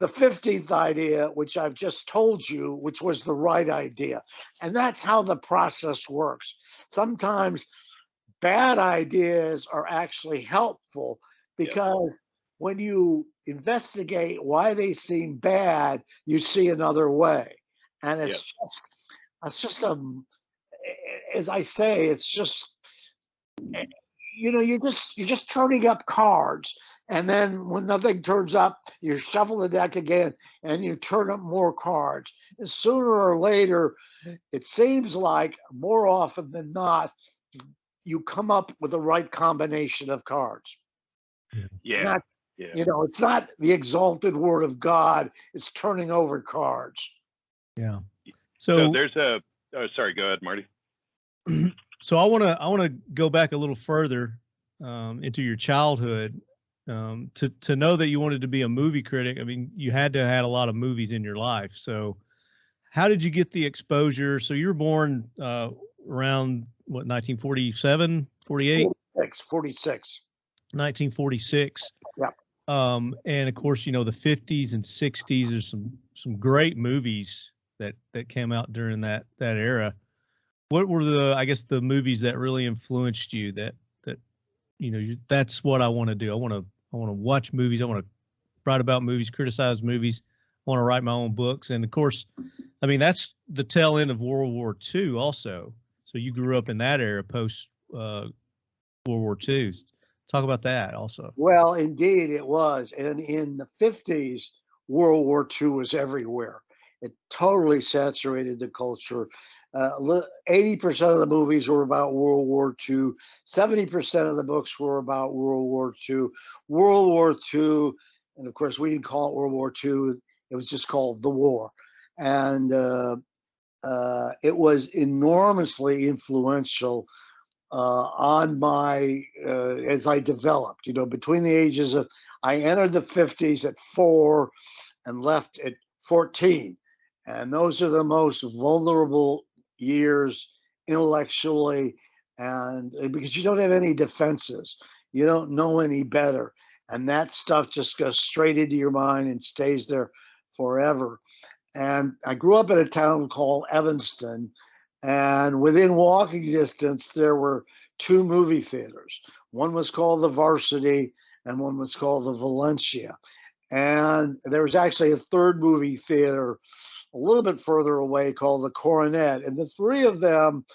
the 15th idea, which I've just told you, which was the right idea. And that's how the process works. Sometimes bad ideas are actually helpful because when you investigate why they seem bad, you see another way. And it's just as I say, it's just, you're just turning up cards. And then when nothing turns up, you shuffle the deck again and you turn up more cards. And sooner or later, it seems like more often than not, you come up with the right combination of cards. It's not the exalted word of God. It's turning over cards. Yeah. So there's sorry, go ahead, Marty. So I want to go back a little further into your childhood to know that you wanted to be a movie critic. I mean, you had to have had a lot of movies in your life. So how did you get the exposure? So you were born around what, 1947, 48? 46. 1946. Yeah. And of course, the 50s and 60s. There's some great movies that came out during that era. What were the movies that really influenced you that that's what I want to do. I want to watch movies. I want to write about movies, criticize movies. I want to write my own books. And of course, I mean, that's the tail end of World War II also. So you grew up in that era post World War II. Talk about that also. Well, indeed it was. And in the 50s, World War II was everywhere. It totally saturated the culture. 80% of the movies were about World War II. 70% of the books were about World War II. World War II, and of course, we didn't call it World War II. It was just called the war. And it was enormously influential on my, as I developed, between the ages of, I entered the 50s at 4 and left at 14. And those are the most vulnerable years intellectually, and because you don't have any defenses, you don't know any better, and that stuff just goes straight into your mind and stays there forever. And I grew up in a town called Evanston, and within walking distance there were 2 movie theaters. One was called the Varsity and one was called the Valencia, and there was actually a 3rd movie theater a little bit further away called the Coronet. And the 3 of them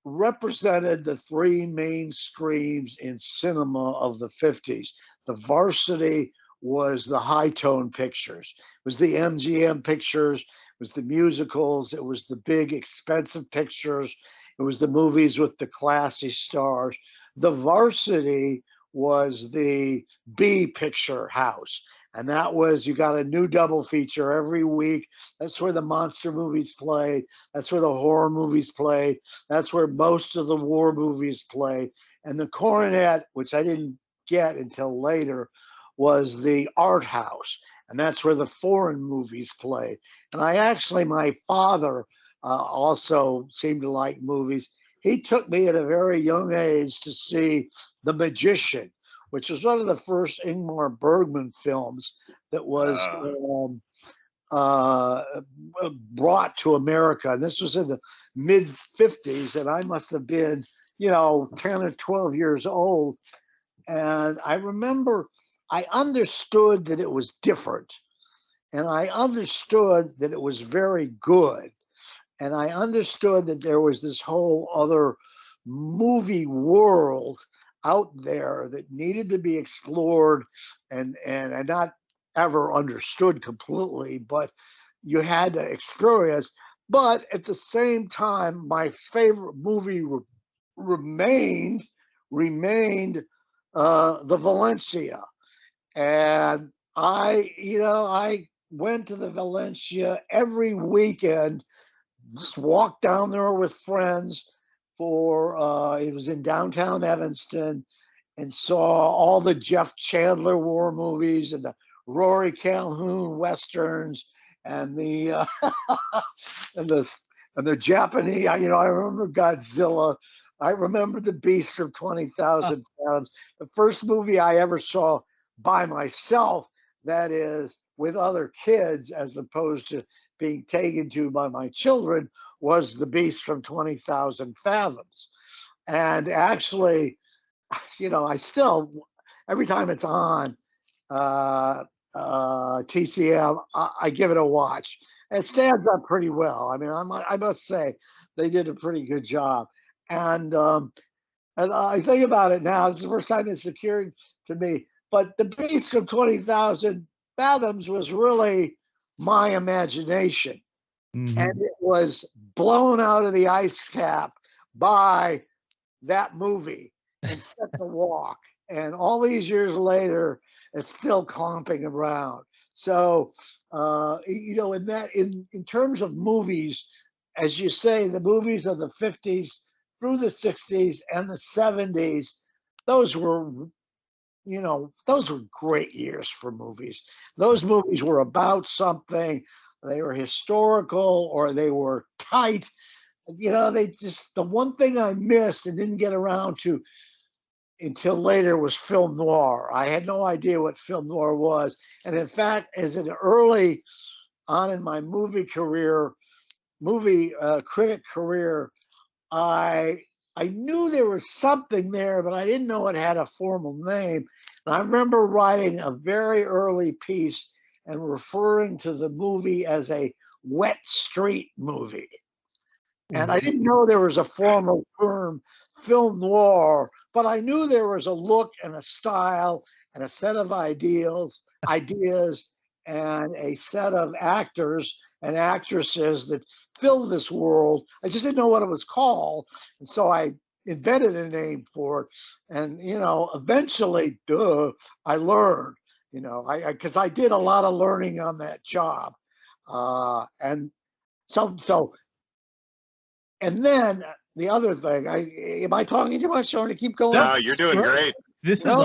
represented the 3 main streams in cinema of the 50s. The Varsity was the high tone pictures. It was the MGM pictures, it was the musicals, it was the big expensive pictures, it was the movies with the classy stars. The Varsity was the B picture house. And that was, you got a new double feature every week. That's where the monster movies played. That's where the horror movies played. That's where most of the war movies played. And the Coronet, which I didn't get until later, was the art house. And that's where the foreign movies played. And my father also seemed to like movies. He took me at a very young age to see The Magician, which was one of the first Ingmar Bergman films that was brought to America. And this was in the mid 50s, and I must have been, 10 or 12 years old. And I remember I understood that it was different, and I understood that it was very good. And I understood that there was this whole other movie world out there that needed to be explored and not ever understood completely, but you had to experience. But at the same time, my favorite movie remained the Valencia. And I went to the Valencia every weekend, just walked down there with friends for it was in downtown Evanston, and saw all the Jeff Chandler war movies and the Rory Calhoun westerns and the and the Japanese. I remember Godzilla. I remember The Beast from 20,000 Fathoms. The first movie I ever saw by myself, that is, with other kids, as opposed to being taken to by my children, was The Beast from 20,000 Fathoms. And actually, I still, every time it's on TCM, I give it a watch. It stands up pretty well. I mean, I must say they did a pretty good job. And I think about it now, this is the first time it's occurred to me, but The Beast from 20,000 Fathoms was really my imagination. Mm-hmm. And it was blown out of the ice cap by that movie and Set the Walk. And all these years later, it's still clomping around. So, in terms of movies, as you say, the movies of the 50s through the 60s and the 70s, those were great years for movies. Those movies were about something. They were historical, or they were tight. The one thing I missed and didn't get around to until later was film noir. I had no idea what film noir was. And in fact, as an early on in my movie critic career, I knew there was something there, but I didn't know it had a formal name. And I remember writing a very early piece and referring to the movie as a wet street movie. And I didn't know there was a formal term, film noir, but I knew there was a look and a style and a set of ideas, and a set of actors and actresses that filled this world. I just didn't know what it was called. And so I invented a name for it. And, eventually, I learned, because I did a lot of learning on that job. And then the other thing, am I talking too much? I want to keep going. No, you're doing great. This is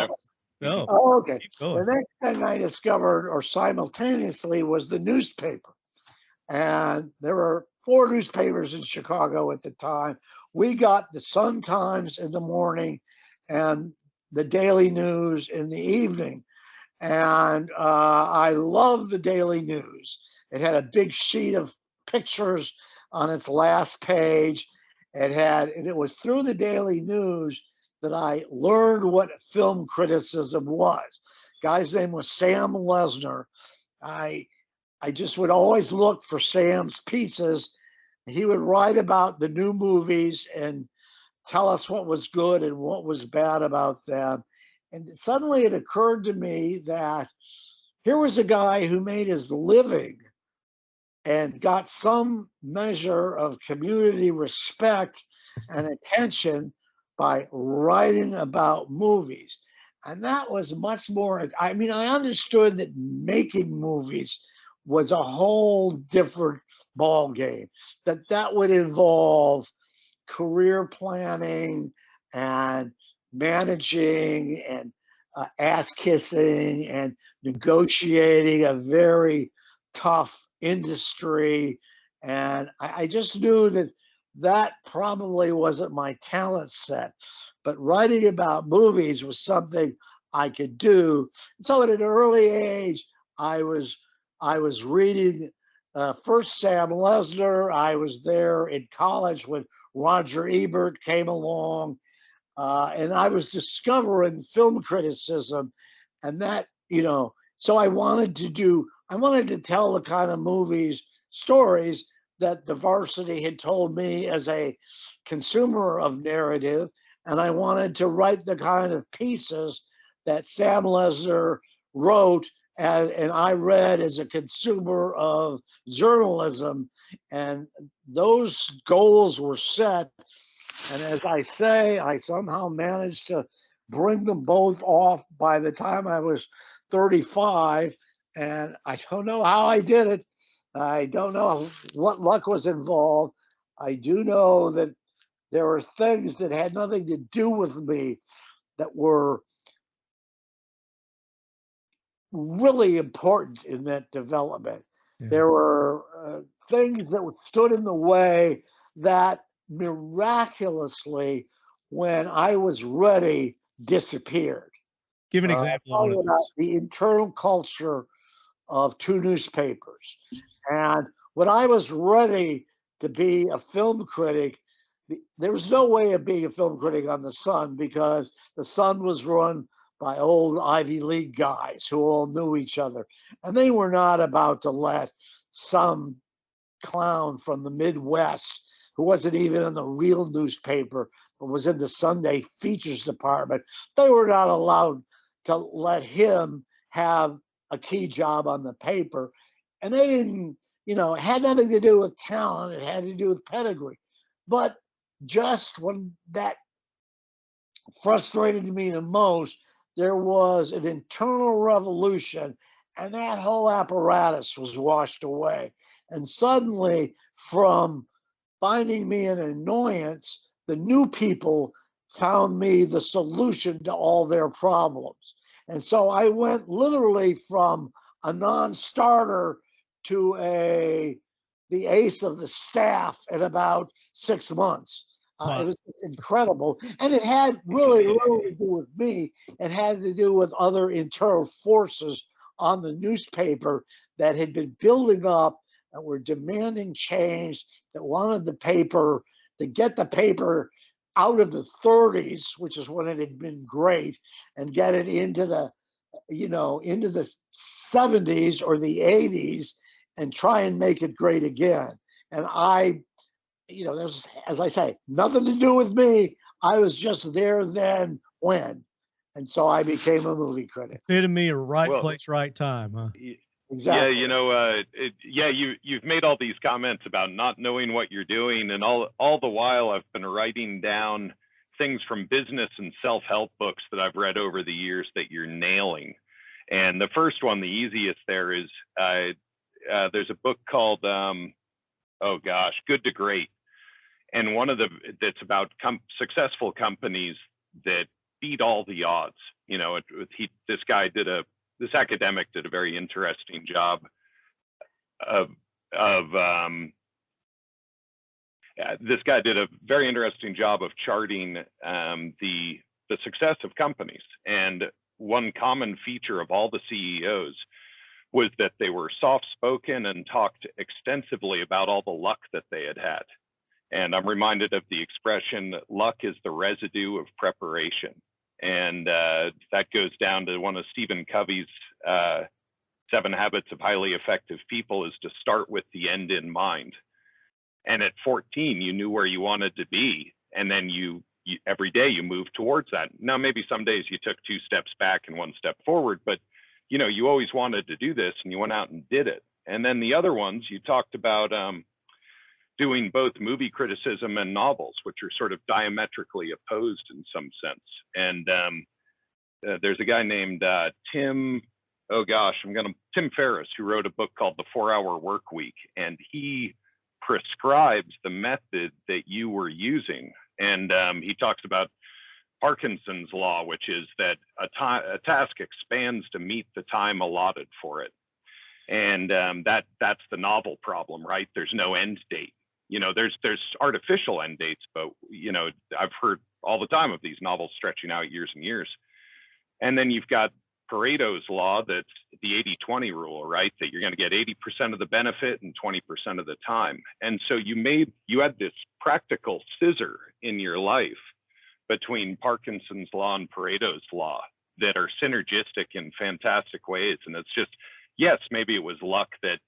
no. Oh, okay. The next thing I discovered, or simultaneously, was the newspaper. And there were 4 newspapers in Chicago at the time. We got the Sun-Times in the morning and the Daily News in the evening. And I loved the Daily News. It had a big sheet of pictures on its last page. And it was through the Daily News that I learned what film criticism was. Guy's name was Sam Lesner. I just would always look for Sam's pieces. He would write about the new movies and tell us what was good and what was bad about them. And suddenly it occurred to me that here was a guy who made his living and got some measure of community respect and attention by writing about movies. And that was much more, I mean, I understood that making movies was a whole different ball game, that would involve career planning and managing and ass kissing and negotiating a very tough industry. And I just knew that that probably wasn't my talent set, but writing about movies was something I could do. So at an early age, I was reading first Sam Lesnar. I was there in college when Roger Ebert came along, and I was discovering film criticism, and that, you know, so I wanted to tell the kind of stories that the Varsity had told me as a consumer of narrative, and I wanted to write the kind of pieces that Sam Lesnar wrote and I read as a consumer of journalism, and those goals were set. And as I say, I somehow managed to bring them both off by the time I was 35. And I don't know how I did it. I don't know what luck was involved. I do know that there were things that had nothing to do with me that were really important in that development. Yeah. There were things that stood in the way that miraculously, when I was ready, disappeared. Give an example. The internal culture of two newspapers. And when I was ready to be a film critic, there was no way of being a film critic on the Sun, because the Sun was run by old Ivy League guys who all knew each other. And they were not about to let some clown from the Midwest, who wasn't even in the real newspaper, but was in the Sunday features department, they were not allowed to let him have a key job on the paper. And they didn't, you know, it had nothing to do with talent, it had to do with pedigree. But just when that frustrated me the most, there was an internal revolution, and that whole apparatus was washed away. And suddenly, from finding me an annoyance, the new people found me the solution to all their problems. And so I went literally from a non-starter to the ace of the staff in about 6 months. Wow. It was incredible. And it had really little to do with me. It had to do with other internal forces on the newspaper that had been building up, that were demanding change, that wanted the paper, to get the paper out of the 30s, which is when it had been great, and get it into the, you know, into the 70s or the 80s, and try and make it great again. And I, you know, there's, as I say, nothing to do with me. I was just there then when. And so I became a movie critic. Epitome of right place, right time, huh? Yeah, Exactly. you know, you've made all these comments about not knowing what you're doing, and all the while I've been writing down things from business and self-help books that I've read over the years that you're nailing. And the first one, the easiest there, is there's a book called Good to Great. And one of that's about successful companies that beat all the odds. You know, this academic did a very interesting job this guy did a very interesting job of charting the success of companies. And one common feature of all the CEOs was that they were soft-spoken and talked extensively about all the luck that they had had. And I'm reminded of the expression, luck is the residue of preparation. And that goes down to one of Stephen Covey's 7 Habits of Highly Effective People, is to start with the end in mind. And at 14, you knew where you wanted to be. And then you every day you move towards that. Now, maybe some days you took 2 steps back and 1 step forward, but you always wanted to do this and you went out and did it. And then the other ones, you talked about doing both movie criticism and novels, which are sort of diametrically opposed in some sense. And there's a guy named Tim Ferriss, who wrote a book called The 4-Hour Work Week, and he prescribes the method that you were using. And he talks about Parkinson's law, which is that a task expands to meet the time allotted for it. And that's the novel problem, right? There's no end date. There's artificial end dates, but I've heard all the time of these novels stretching out years and years. And then you've got Pareto's law, that's the 80-20 rule, right? That you're going to get 80% of the benefit and 20% of the time. And so you had this practical scissor in your life between Parkinson's law and Pareto's law that are synergistic in fantastic ways. And it's just, yes, maybe it was luck that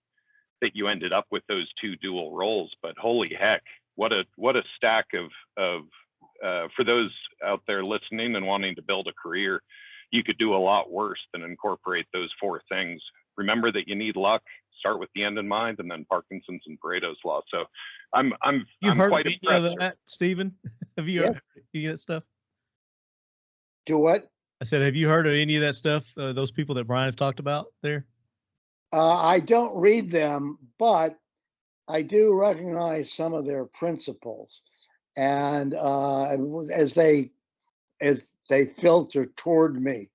you ended up with those 2 dual roles, but holy heck, what a stack of for those out there listening and wanting to build a career, you could do a lot worse than incorporate those 4 things. Remember that you need luck, start with the end in mind, and then Parkinson's and Pareto's law. So I'm heard quite impressed of that, Stephen? Have you heard any of that stuff? Do what? I said, have you heard of any of that stuff? Those people that Brian have talked about there? I don't read them, but I do recognize some of their principles, and as they filter toward me,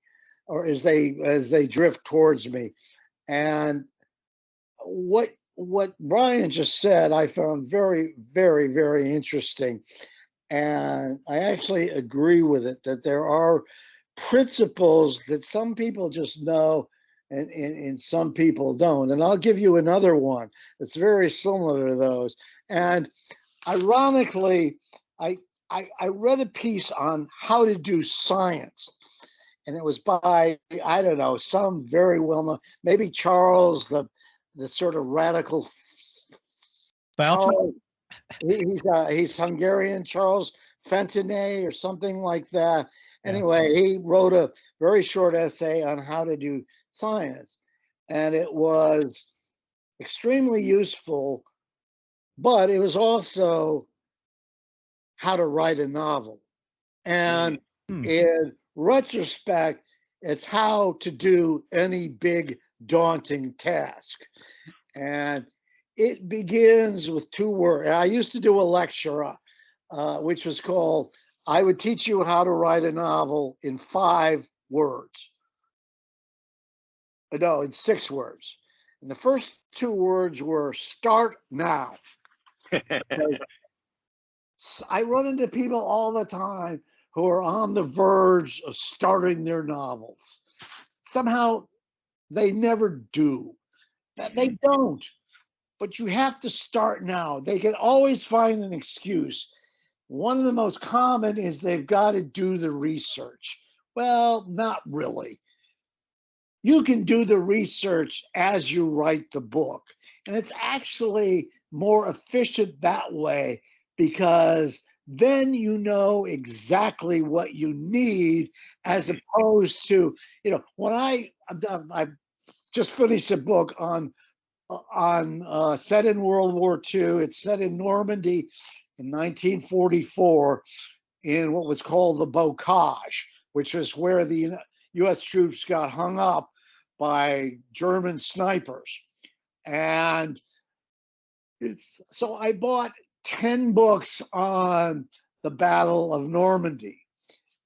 or as they drift towards me, and what Brian just said, I found very, very, very interesting, and I actually agree with it, that there are principles that some people just know and some people don't. And I'll give you another one that's very similar to those. And ironically, I read a piece on how to do science, and it was by, I don't know, some very well-known, maybe Charles, the sort of radical Charles, he's Hungarian, Charles Fentonay or something like that. Anyway, he wrote a very short essay on how to do science, and it was extremely useful, but it was also how to write a novel. And in retrospect, it's how to do any big, daunting task. And it begins with 2 words. I used to do a lecture, which was called, I would teach you how to write a novel in 5 words. No, in 6 words. And the first 2 words were start now. I run into people all the time who are on the verge of starting their novels. Somehow they never do. They don't. But you have to start now. They can always find an excuse. One of the most common is they've got to do the research. Well, not really. You can do the research as you write the book. And it's actually more efficient that way, because then you know exactly what you need, as opposed to, when I just finished a book on set in World War II. It's set in Normandy in 1944 in what was called the Bocage, which is where the U.S. troops got hung up by German snipers. And so I bought 10 books on the Battle of Normandy.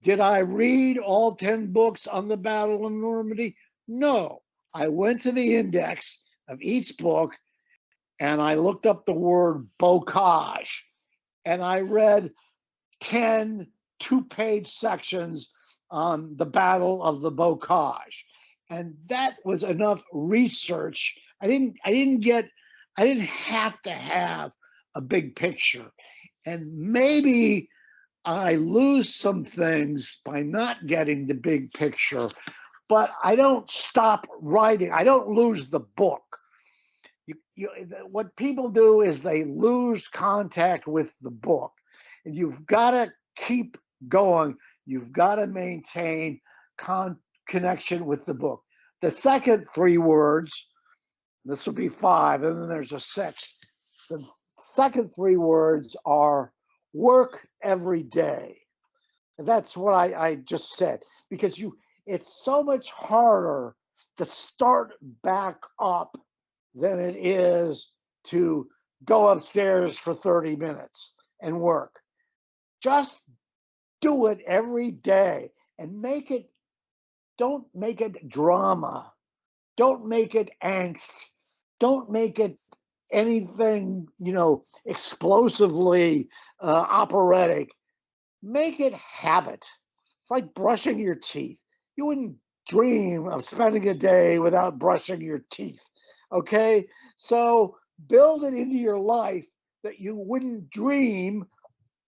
Did I read all 10 books on the Battle of Normandy? No. I went to the index of each book and I looked up the word bocage, and I read 10 2-page sections on the Battle of the Bocage. And that was enough research. I didn't have to have a big picture. And maybe I lose some things by not getting the big picture, but I don't stop writing. I don't lose the book. What people do is they lose contact with the book, and you've got to keep going, you've got to maintain connection with the book. The second 3 words, this will be 5, and then there's a 6th. The second 3 words are work every day. And that's what I just said, because it's so much harder to start back up than it is to go upstairs for 30 minutes and work. Just do it every day and don't make it drama. Don't make it angst. Don't make it anything, explosively operatic. Make it habit. It's like brushing your teeth. You wouldn't dream of spending a day without brushing your teeth. Okay? So build it into your life that you wouldn't dream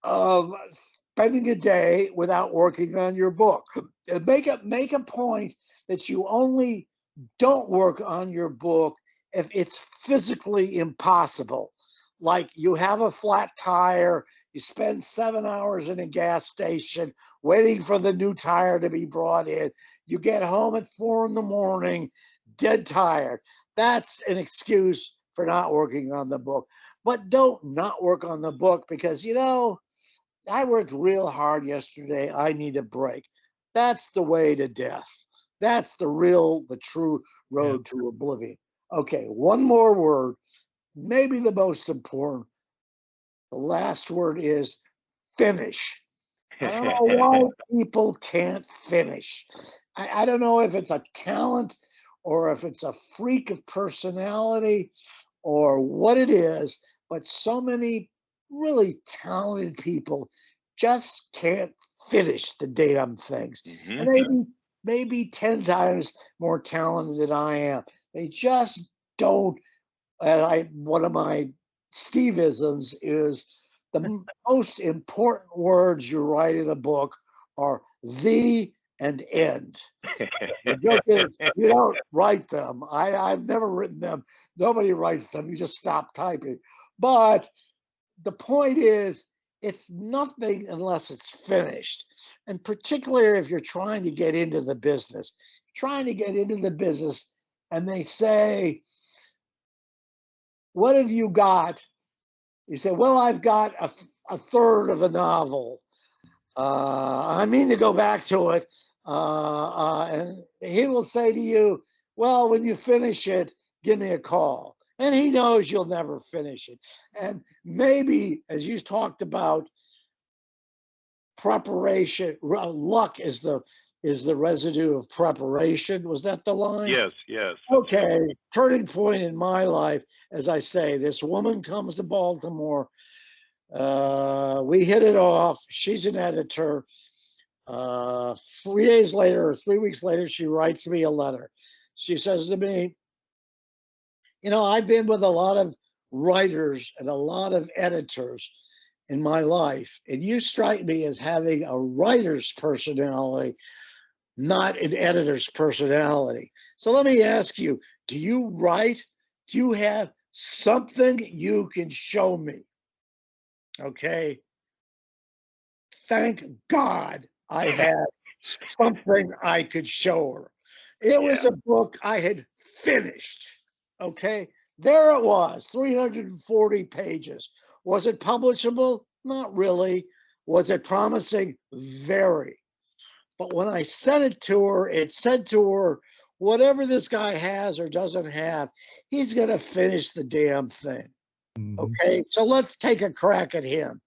of spending a day without working on your book. Make a point that you only don't work on your book if it's physically impossible. Like you have a flat tire, you spend 7 hours in a gas station waiting for the new tire to be brought in. You get home at 4 a.m, dead tired. That's an excuse for not working on the book. But don't not work on the book because, I worked real hard yesterday. I need a break. That's the way to death. That's the true road to oblivion. Okay, one more word, maybe the most important. The last word is finish. I don't know why people can't finish. I don't know if it's a talent or if it's a freak of personality or what it is, but so many really talented people just can't finish the damn things. And maybe 10 times more talented than I am. They just don't. One of my Steve-isms is the most important words you write in a book are the and end. The joke is, you don't write them. I've never written them. Nobody writes them. You just stop typing. But the point is, it's nothing unless it's finished. And particularly if you're trying to get into the business, and they say, what have you got? You say, well, I've got a third of a novel. I mean to go back to it. And he will say to you, well, when you finish it, give me a call. And he knows you'll never finish it. And maybe, as you talked about, preparation, luck is the residue of preparation. Was that the line? Yes. Okay, turning point in my life, as I say, this woman comes to Baltimore. We hit it off. She's an editor. 3 days later, or 3 weeks later, she writes me a letter. She says to me, I've been with a lot of writers and a lot of editors in my life, and you strike me as having a writer's personality, not an editor's personality. So let me ask you, do you write? Do you have something you can show me? Okay. Thank God I had something I could show her. It was a book I had finished. Okay. There it was, 340 pages. Was it publishable? Not really. Was it promising? Very. But when I sent it to her, it said to her, whatever this guy has or doesn't have, he's going to finish the damn thing. Okay, so let's take a crack at him.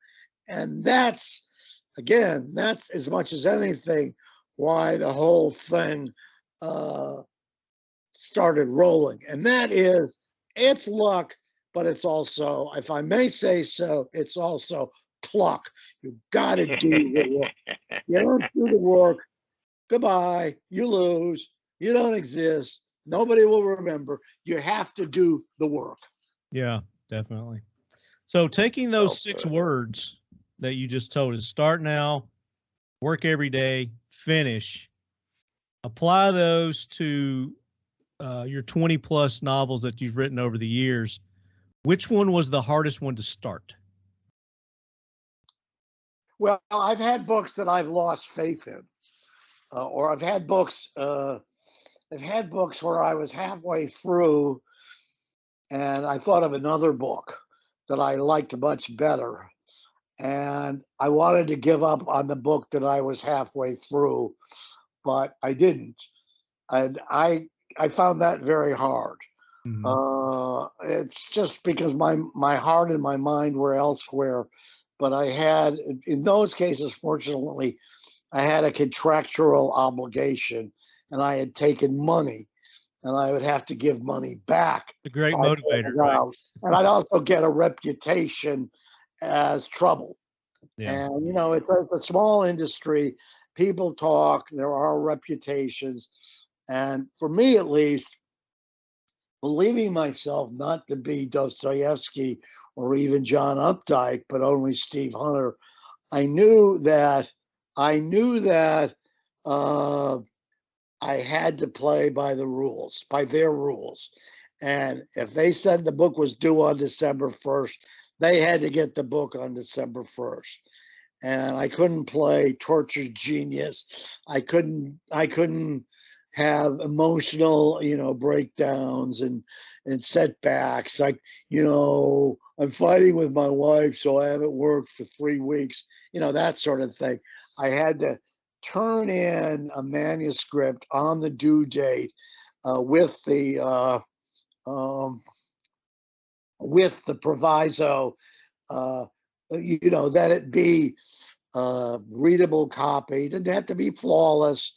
And that's as much as anything why the whole thing started rolling. And that is, it's luck, but it's also, if I may say so, it's also pluck. You got to do the work. You don't do the work, goodbye, you lose, you don't exist, nobody will remember. You have to do the work. Yeah, definitely. So taking those 6 words that you just told us, start now, work every day, finish, apply those to your 20 plus novels that you've written over the years. Which one was the hardest one to start? Well, I've had books that I've lost faith in, or I've had books where I was halfway through and I thought of another book that I liked much better. And I wanted to give up on the book that I was halfway through, but I didn't. And I found that very hard. It's just because my heart and my mind were elsewhere. But I had, in those cases, fortunately, I had a contractual obligation, and I had taken money, and I would have to give money back. The great motivator, right? And I'd also get a reputation as trouble. Yeah. And it's a small industry. People talk. There are reputations, and for me, at least, believing myself not to be Dostoevsky or even John Updike, but only Steve Hunter, I knew that I had to play by the rules, by their rules. And if they said the book was due on December 1st, they had to get the book on December 1st. And I couldn't play tortured genius. I couldn't have emotional, breakdowns and setbacks. Like, I'm fighting with my wife, so I haven't worked for 3 weeks, that sort of thing. I had to turn in a manuscript on the due date with the proviso, that it be readable copy. It didn't have to be flawless.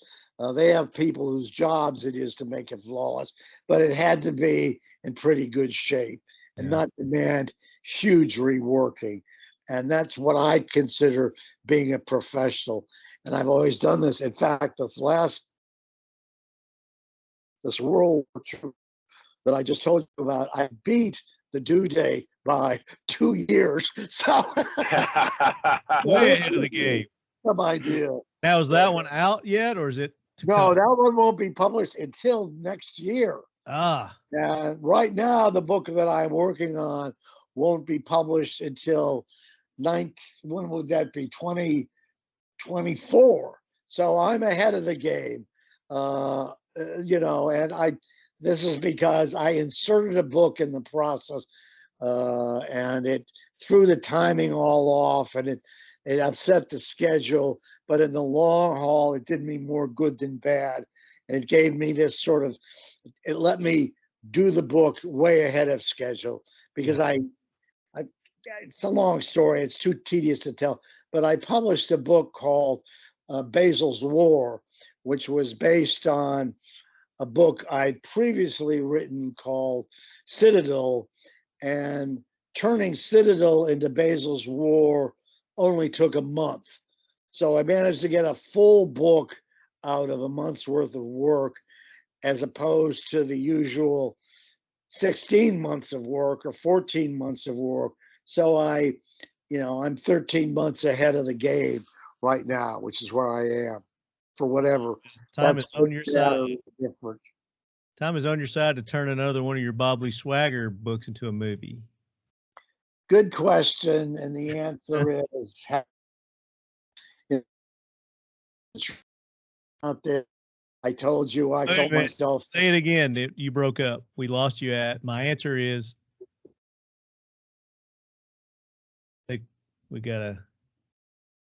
They have people whose jobs it is to make it flawless, but it had to be in pretty good shape and not demand huge reworking. And that's what I consider being a professional. And I've always done this. In fact, this World War II that I just told you about, I beat the due date by 2 years. So way ahead of the game. Some idea. Now, is that one out yet, or is it? No, that one won't be published until next year. And right now, the book that I'm working on won't be published until when would that be? 2024. So I'm ahead of the game. And this is because I inserted a book in the process, and it threw the timing all off, and it upset the schedule. But in the long haul, it did me more good than bad. And it gave me this it let me do the book way ahead of schedule, because it's a long story. It's too tedious to tell. But I published a book called Basil's War, which was based on a book I'd previously written called Citadel. And turning Citadel into Basil's War only took a month. So I managed to get a full book out of a month's worth of work, as opposed to the usual 16 months of work or 14 months of work. So I'm 13 months ahead of the game right now, which is where I am for whatever. Time is on your side. Different. Time is on your side to turn another one of your Bobley Swagger books into a movie. Good question. And the answer is out there. I told you, I told myself. Say it again. You broke up. We lost you at. My answer is. We gotta.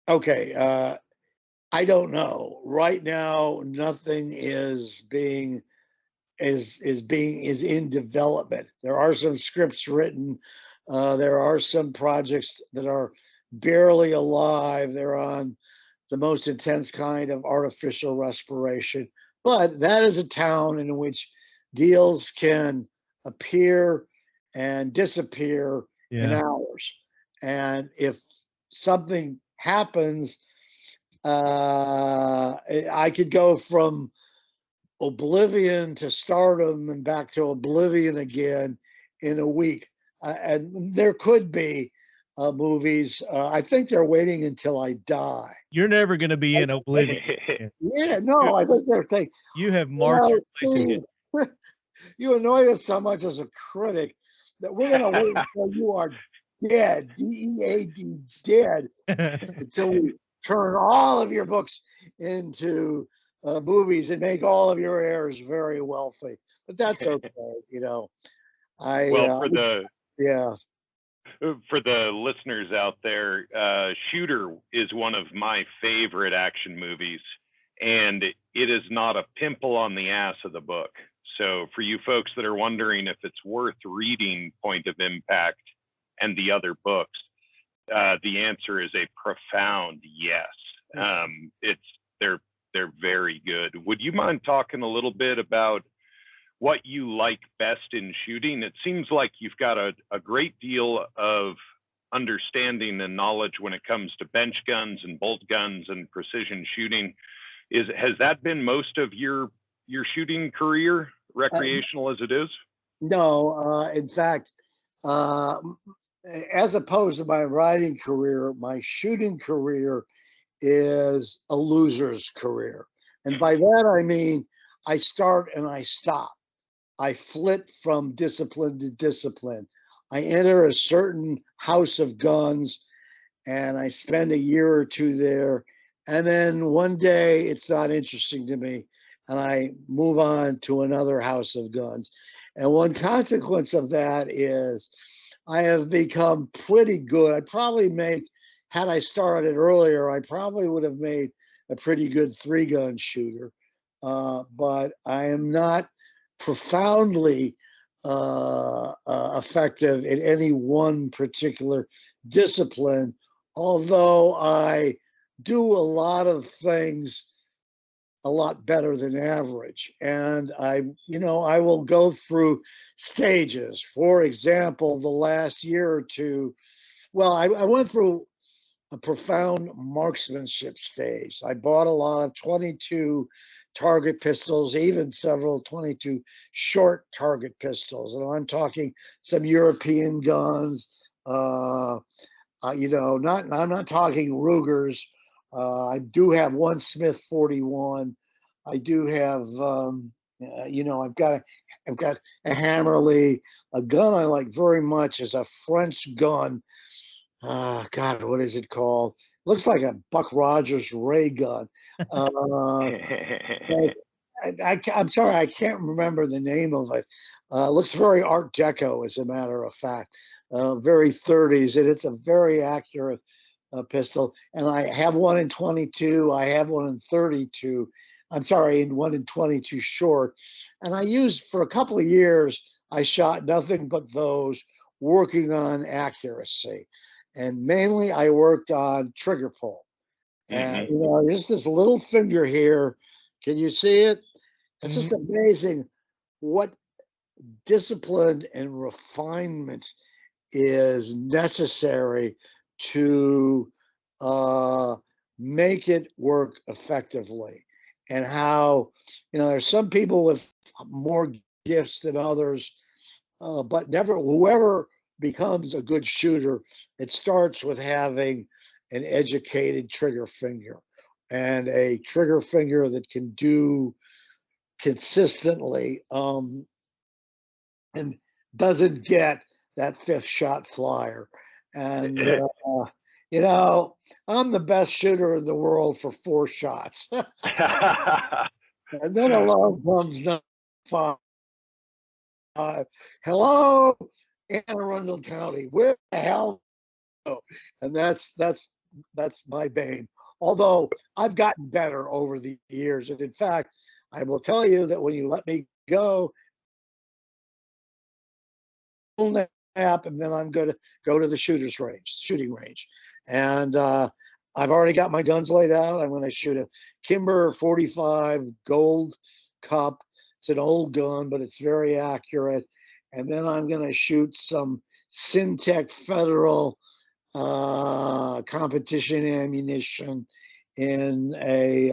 Okay. I don't know. Right now, nothing is in development. There are some scripts written. There are some projects that are barely alive. They're on the most intense kind of artificial respiration. But that is a town in which deals can appear and disappear in hours. And if something happens, I could go from oblivion to stardom and back to oblivion again in a week. And there could be movies. I think they're waiting until I die. You're never going to be in oblivion. Yeah, no, I think they're saying. You have marked your place again. You annoyed us so much as a critic that we're going to wait until you are Yeah, DEAD, dead, until we turn all of your books into movies and make all of your heirs very wealthy. But that's okay, you know. Well, Yeah. for the listeners out there, Shooter is one of my favorite action movies, and it is not a pimple on the ass of the book. So for you folks that are wondering if it's worth reading Point of Impact and the other books, the answer is a profound yes. They're very good. Would you mind talking a little bit about what you like best in shooting? It seems like you've got a great deal of understanding and knowledge when it comes to bench guns and bolt guns and precision shooting. Has that been most of your shooting career, recreational as it is? No, in fact, as opposed to my writing career, my shooting career is a loser's career. And by that, I mean, I start and I stop. I flit from discipline to discipline. I enter a certain house of guns and I spend a year or two there. And then one day it's not interesting to me and I move on to another house of guns. And one consequence of that is I have become pretty good. I'd probably make, had I started earlier, I probably would have made a pretty good 3-gun shooter. But I am not profoundly effective in any one particular discipline, although I do a lot of things a lot better than average. And I will go through stages. For example, the last year or two, well, I went through a profound marksmanship stage. I bought a lot of 22 target pistols, even several 22 short target pistols. And I'm talking some European guns, I'm not talking Rugers. I do have one Smith 41. I do have, I've got a Hammerly. A gun I like very much is a French gun. God, what is it called? Looks like a Buck Rogers ray gun. I'm sorry, I can't remember the name of it. Looks very Art Deco, as a matter of fact, very 30s, and it's a very accurate pistol. And I have one in 22. I have one in 32. I'm sorry, in one in 22 short. And I used for a couple of years. I shot nothing but those, working on accuracy, and mainly I worked on trigger pull. And just this little finger here. Can you see it? It's just amazing what discipline and refinement is necessary to make it work effectively. And how, there's some people with more gifts than others, but whoever becomes a good shooter, it starts with having an educated trigger finger, and a trigger finger that can do consistently and doesn't get that 5th shot flyer. And I'm the best shooter in the world for 4 shots. And then along comes number 5. Hello, Anne Arundel County, where the hell? And that's my bane. Although I've gotten better over the years, and in fact, I will tell you that when you let me go, nap, and then I'm going to go to the shooting range, and I've already got my guns laid out. I'm going to shoot a Kimber 45 Gold Cup. It's an old gun, but it's very accurate. And then I'm going to shoot some Syntec Federal competition ammunition in a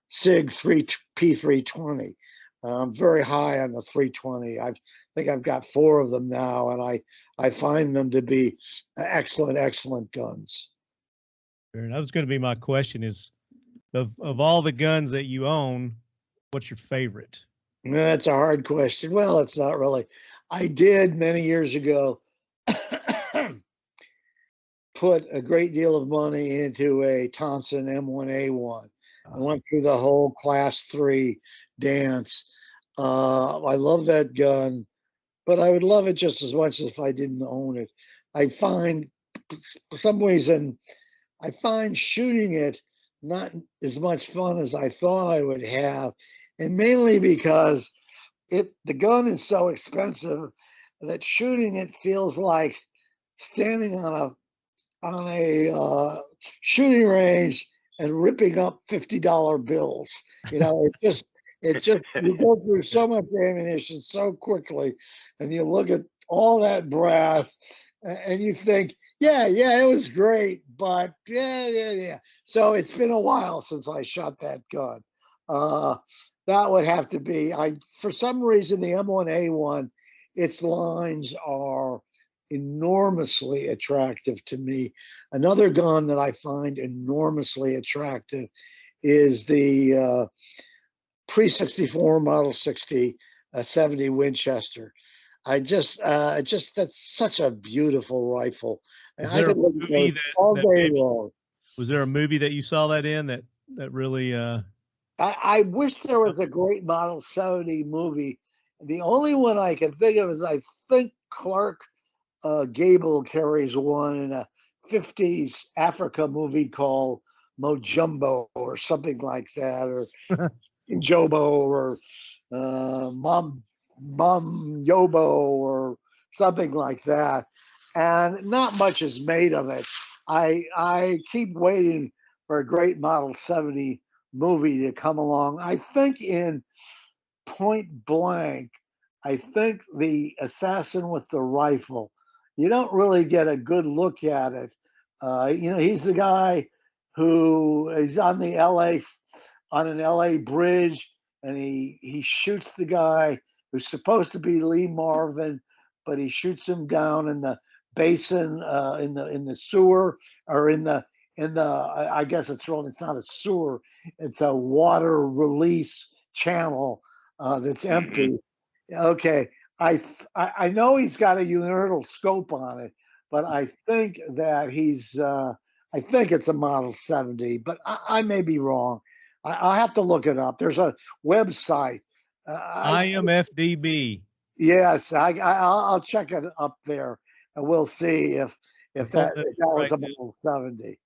SIG P320. I'm very high on the 320. I think I've got 4 of them now, and I find them to be excellent guns. That was going to be my question: is of all the guns that you own, what's your favorite? That's a hard question. Well, it's not really. I did many years ago put a great deal of money into a Thompson M1A1. I went through the whole class 3 dance. I love that gun, but I would love it just as much as if I didn't own it. I find, for some reason, I find shooting it not as much fun as I thought I would have, and mainly because the gun is so expensive that shooting it feels like standing on a shooting range and ripping up $50 bills. You know, it just you go through so much ammunition so quickly, and you look at all that brass, and you think, yeah, it was great, but yeah. So it's been a while since I shot that gun. That would have to be, for some reason, the M1A1, its lines are enormously attractive to me. Another gun that I find enormously attractive is the pre-64 Model 60 70 Winchester. That's such a beautiful rifle. Is there a movie all day long. Was there a movie that you saw that in that really? I wish there was a great Model 70 movie. The only one I can think of is, I think, Clark Gable carries one in a 50s Africa movie called Mojumbo or something like that, or Jobo, or Mom Yobo, or something like that. And not much is made of it. I keep waiting for a great Model 70 movie to come along. I think in Point Blank, I think the assassin with the rifle, you don't really get a good look at it. He's the guy who is on an LA bridge, and he shoots the guy who's supposed to be Lee Marvin, but he shoots him down in the basin, in the sewer, or in the I guess it's wrong. It's not a sewer. It's a water release channel that's empty. Okay, I know he's got a universal scope on it, but I think that I think it's a Model 70, but I may be wrong. I'll have to look it up. There's a website. IMFDB. Yes, I'll check it up there, and we'll see if that was a Model 70.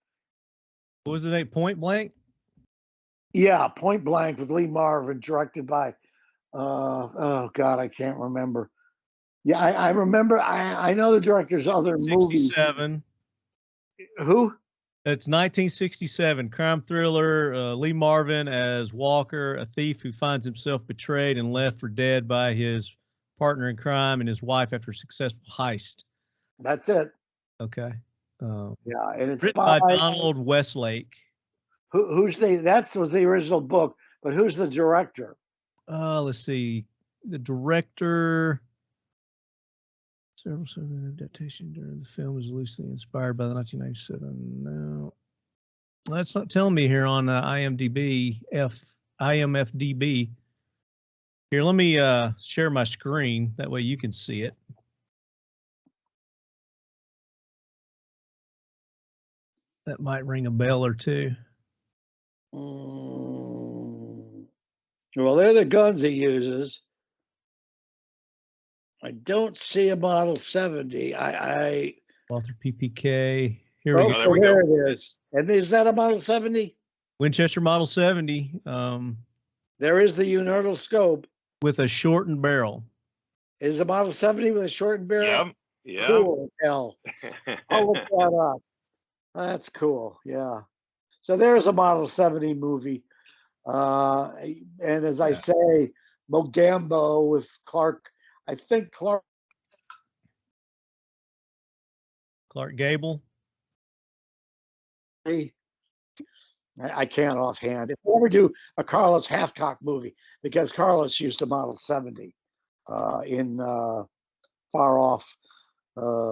What was the name? Point Blank? Yeah, Point Blank with Lee Marvin, directed by oh God, I can't remember. Yeah, I remember. I know the director's other movies. 67. Who? It's 1967 crime thriller. Lee Marvin as Walker, a thief who finds himself betrayed and left for dead by his partner in crime and his wife after a successful heist. That's it. Okay. Yeah, and it's written by Donald Westlake. That was the original book, but who's the director? Let's see. The director. Several adaptations during the film was loosely inspired by the 1997. No, that's not telling me here on IMDb. IMFDB. Here, let me share my screen. That way you can see it. That might ring a bell or two. Well, they're the guns he uses. I don't see a Model 70. Walther PPK. Here we go. There we go. There it is. And is that a Model 70? Winchester Model 70. There is the universal scope with a shortened barrel. Is a Model 70 with a shortened barrel? Yeah. Cool. Hell. I'll look that up. That's cool. Yeah. So there's a Model 70 movie. And as I say, Mogambo with Clark. I think Clark Gable. I can't offhand. If we ever do a Carlos Hathcock movie, because Carlos used a Model 70 in far off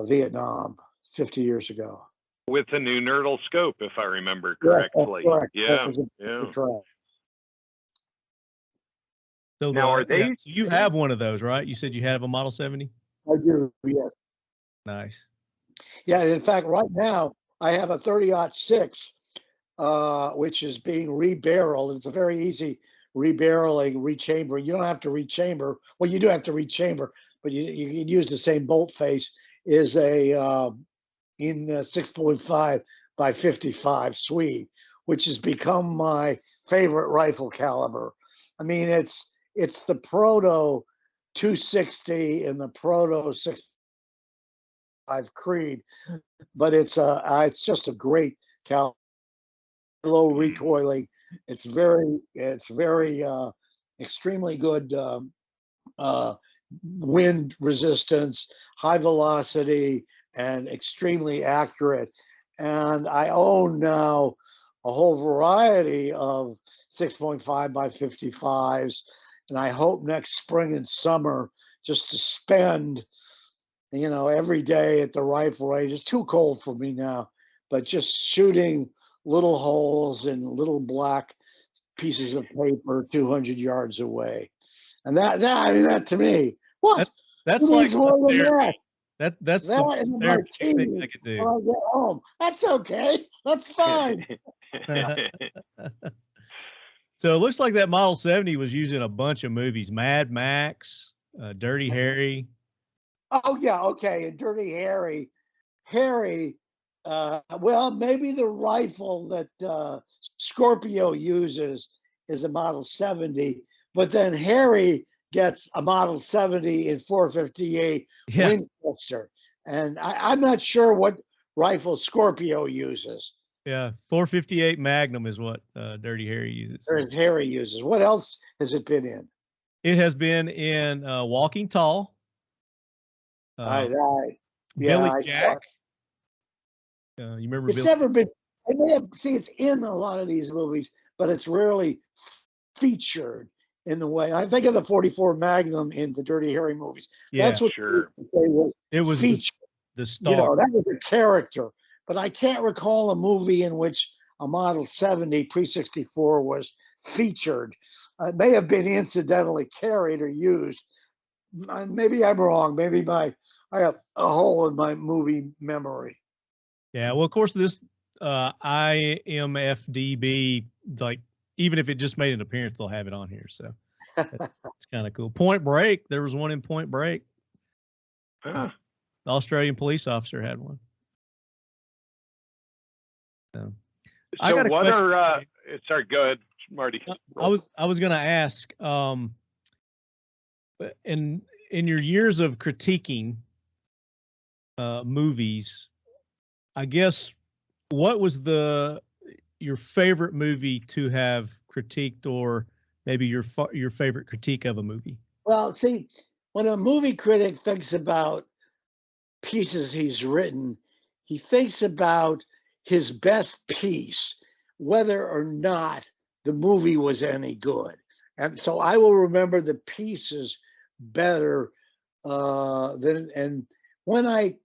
Vietnam 50 years ago. With a new Nerdle scope, if I remember correctly. Yeah. So now, are they? So you have one of those, right? You said you have a Model 70? I do, yes. Nice. Yeah, in fact, right now, I have a 30-06, which is being rebarreled. It's a very easy rebarreling, rechambering. You don't have to rechamber. Well, you do have to rechamber, but you can use the same bolt face. Is a in 6.5 by 55 Swede, which has become my favorite rifle caliber. I mean, it's the proto 260 and the proto 6.5 Creed, but it's just a great caliber. Low recoiling. It's very extremely good wind resistance, high velocity, and extremely accurate. And I own now a whole variety of 6.5 by 55s, and I hope next spring and summer just to spend, every day at the rifle range. It's too cold for me now, but just shooting little holes in little black pieces of paper 200 yards away. And that to me, what? That's like more than that. That's the most therapeutic thing I could do. When I get home. That's okay. That's fine. So it looks like that Model 70 was used in a bunch of movies. Mad Max, Dirty Harry. Oh, yeah. Okay. And Dirty Harry. Well, maybe the rifle that Scorpio uses is a Model 70, but then Harry gets a Model 70 in 458 Winchester. And I'm not sure what rifle Scorpio uses. Yeah, 458 Magnum is what Dirty Harry uses. Or Harry uses. What else has it been in? It has been in Walking Tall. Billy Jack. You remember? It's never been. It's in a lot of these movies, but it's rarely featured in the way. I think of the 44 Magnum in the Dirty Harry movies. Yeah, that's what sure. It was featured. The star. That was a character, but I can't recall a movie in which a Model 70 pre-64 was featured. It may have been incidentally carried or used. Maybe I'm wrong. Maybe I have a hole in my movie memory. Yeah, well, of course, this IMFDB, like, even if it just made an appearance, they'll have it on here. So it's kind of cool. Point Break. There was one in Point Break. The Australian police officer had one. So I got a question. Sorry, go ahead, Marty. I was going to ask, in your years of critiquing movies, I guess, what was your favorite movie to have critiqued, or maybe your favorite critique of a movie? Well, see, when a movie critic thinks about pieces he's written, he thinks about his best piece, whether or not the movie was any good. And so I will remember the pieces better than when I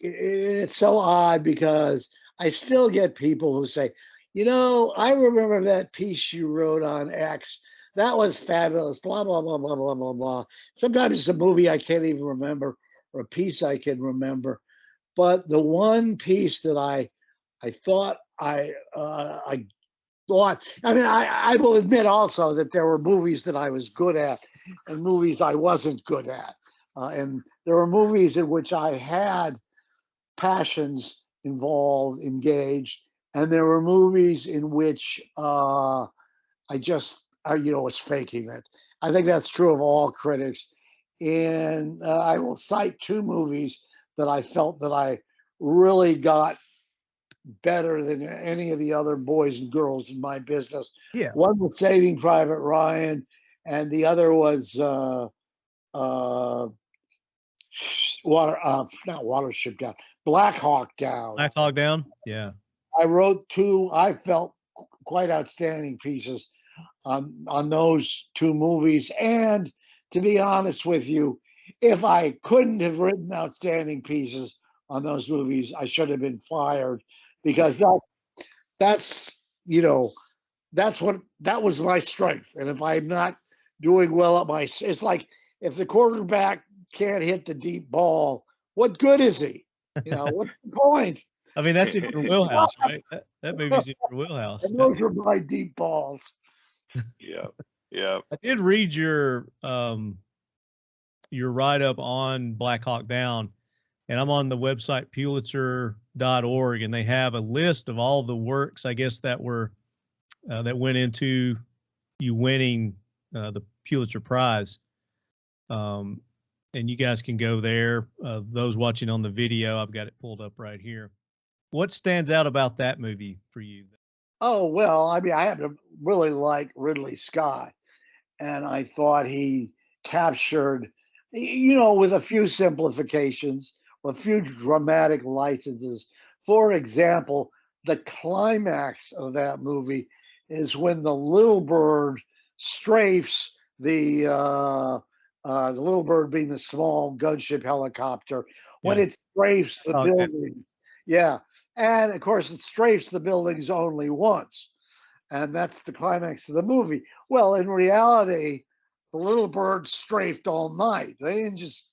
it's so odd because I still get people who say, I remember that piece you wrote on X. That was fabulous, blah, blah, blah, blah, blah, blah, blah. Sometimes it's a movie I can't even remember or a piece I can remember. But the one piece that I thought I will admit also that there were movies that I was good at and movies I wasn't good at. And there were movies in which I had passions involved, engaged, and there were movies in which I just, was faking it. I think that's true of all critics. And I will cite two movies that I felt that I really got better than any of the other boys and girls in my business. Yeah. One was Saving Private Ryan, and the other was Black Hawk Down. Black Hawk Down? Yeah. I wrote two, I felt quite outstanding pieces on those two movies. And to be honest with you, if I couldn't have written outstanding pieces on those movies, I should have been fired, because that was my strength. And if I'm not doing well at it's like if the quarterback can't hit the deep ball, what good is he? You know, what's the point? I mean, that's in your wheelhouse, right? That movie's in your wheelhouse. And those are my deep balls. Yeah. Yeah. I did read your write up on Black Hawk Down, and I'm on the website Pulitzer.org, and they have a list of all the works, I guess, that were that went into you winning the Pulitzer Prize. And you guys can go there. Those watching on the video, I've got it pulled up right here. What stands out about that movie for you? Oh, well, I mean, I happen to really like Ridley Scott, and I thought he captured, you know, with a few simplifications, a few dramatic licenses. For example, the climax of that movie is when the little bird strafes the little bird being the small gunship helicopter, when Yeah. it strafes the Okay. building. Yeah. And of course, it strafes the buildings only once. And that's the climax of the movie. Well, in reality, the little bird strafed all night. They didn't just,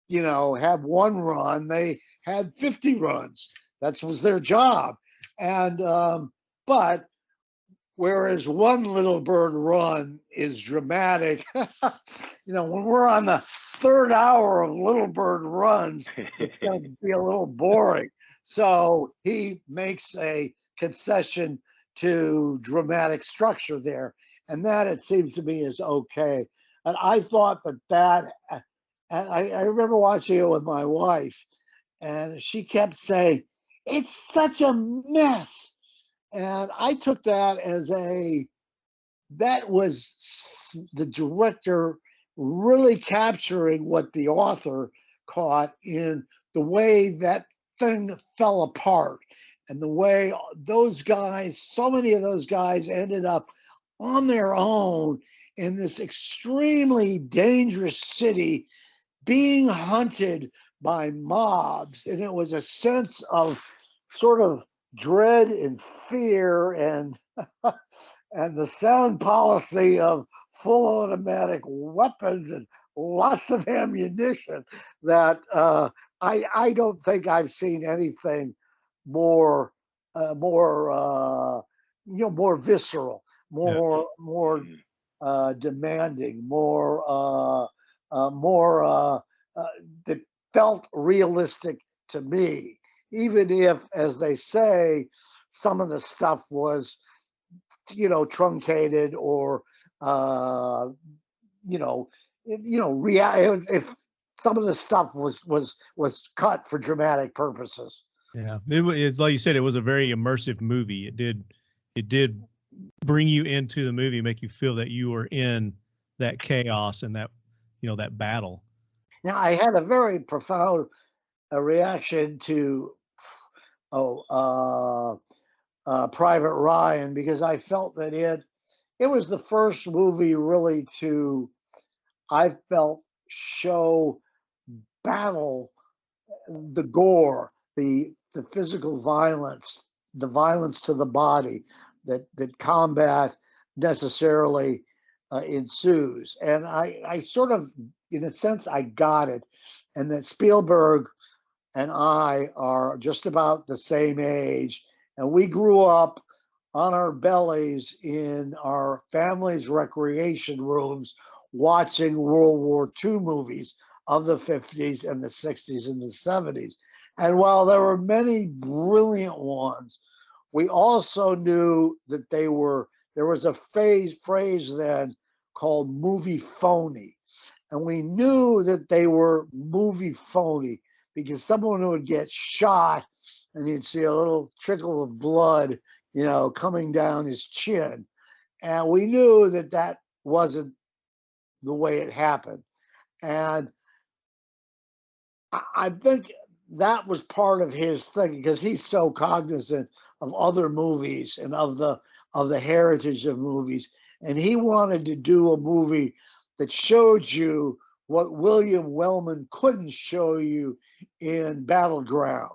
you know, have one run, they had 50 runs. That was their job. And, but whereas one little bird run is dramatic, you know, when we're on the third hour of little bird runs, it's going to be a little boring. So he makes a concession to dramatic structure there. And that, it seems to me, is okay. And I thought I remember watching it with my wife, and she kept saying, "It's such a mess." And I took that as that was the director really capturing what the author caught in the way that thing fell apart, and the way those guys, so many of those guys, ended up on their own in this extremely dangerous city, being hunted by mobs. And it was a sense of sort of dread and fear, and and the sound policy of full automatic weapons and lots of ammunition that I don't think I've seen anything more you know, more visceral, more demanding, more that felt realistic to me, even if, as they say, some of the stuff was, you know, truncated or you know, if some of the stuff was cut for dramatic purposes. Yeah, it's like you said, it was a very immersive movie. It did bring you into the movie, make you feel that you were in that chaos and that, you know, that battle. Now, I had a very profound reaction to Private Ryan, because I felt that it was the first movie really to, I felt, show battle, the gore, the physical violence, the violence to the body that combat necessarily ensues. And I sort of, in a sense, I got it. And that Spielberg and I are just about the same age, and we grew up on our bellies in our family's recreation rooms watching World War II movies of the 50s and the 60s and the 70s. And while there were many brilliant ones, we also knew that there was a phrase then called movie phony. And we knew that they were movie phony because someone would get shot and you'd see a little trickle of blood, you know, coming down his chin. And we knew that that wasn't the way it happened. And I think that was part of his thing, because he's so cognizant of other movies and of the heritage of movies. And he wanted to do a movie that showed you what William Wellman couldn't show you in Battleground,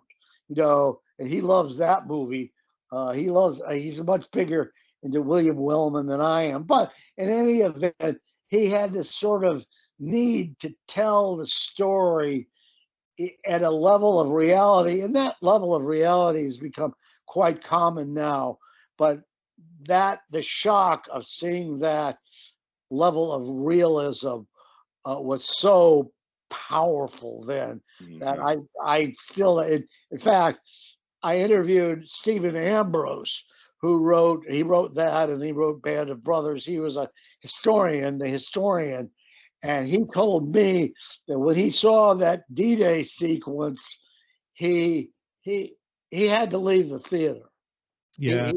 you know, and he loves that movie. He's much bigger into William Wellman than I am. But in any event, he had this sort of need to tell the story at a level of reality, and that level of reality has become quite common now. But the shock of seeing that level of realism was so powerful then that I still, in fact, I interviewed Stephen Ambrose, who wrote that, and he wrote Band of Brothers. He was the historian, and he told me that when he saw that D-Day sequence, he had to leave the theater. Yeah.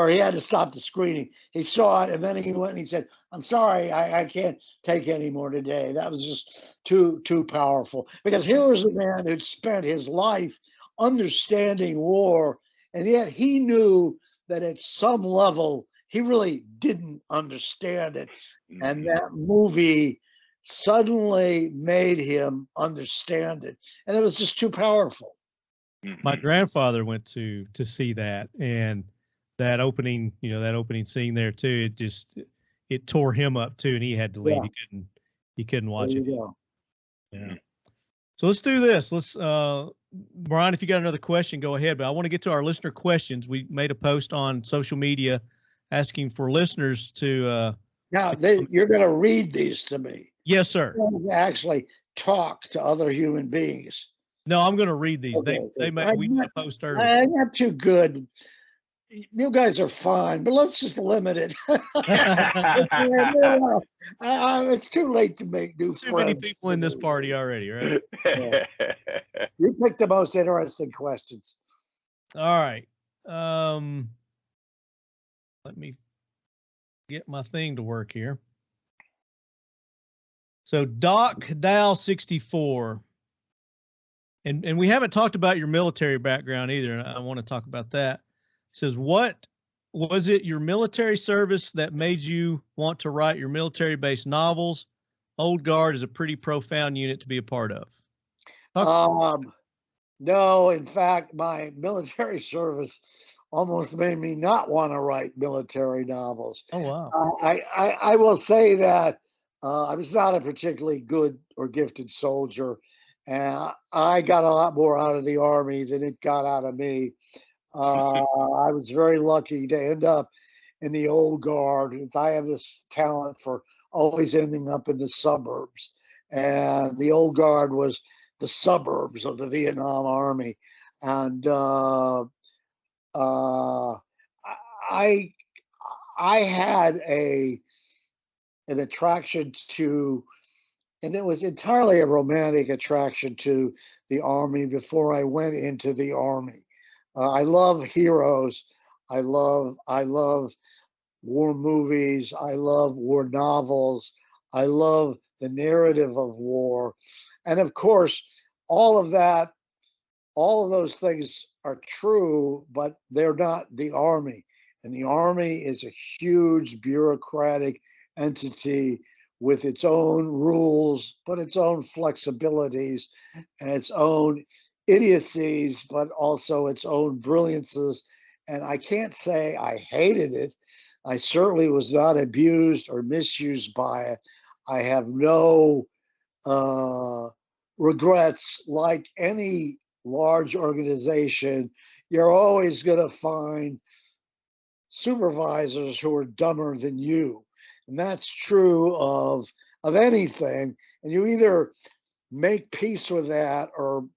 He had to stop the screening. He saw it, and then he went and he said, "I'm sorry, I can't take any more today. That was just too powerful." Because here was a man who'd spent his life understanding war, and yet he knew that at some level he really didn't understand it. And that movie suddenly made him understand it, and it was just too powerful. My grandfather went to see that, and that opening scene there too, it tore him up too, and he had to leave. Yeah. He couldn't watch There it. you go. Yeah. So let's do this. Let's Brian, if you got another question, go ahead. But I want to get to our listener questions. We made a post on social media asking for listeners to Now you're going to read these to me. Yes, sir. You're going to actually talk to other human beings. No, I'm going to read these. Okay. We made a post earlier. I'm not too good. You guys are fine, but let's just limit it. It's too late to make new friends. Too many people in this party already, right? Yeah. You picked the most interesting questions. All right. Let me get my thing to work here. So Doc Dow 64. And we haven't talked about your military background either, and I want to talk about that. It says, what was it your military service that made you want to write your military-based novels? Old Guard is a pretty profound unit to be a part of. No, in fact, my military service almost made me not want to write military novels. Oh, wow. I will say that I was not a particularly good or gifted soldier. And I got a lot more out of the Army than it got out of me. I was very lucky to end up in the Old Guard. I have this talent for always ending up in the suburbs. And the Old Guard was the suburbs of the Vietnam Army. And I had an attraction to, and it was entirely a romantic attraction to the Army before I went into the Army. I love heroes. I love war movies. I love war novels. I love the narrative of war. And of course, all of those things are true, but they're not the Army. And the Army is a huge bureaucratic entity with its own rules, but its own flexibilities and its own idiocies, but also its own brilliances. And I can't say I hated it. I certainly was not abused or misused by it. I have no regrets. Like any large organization, you're always going to find supervisors who are dumber than you. And that's true of anything. And you either make peace with that or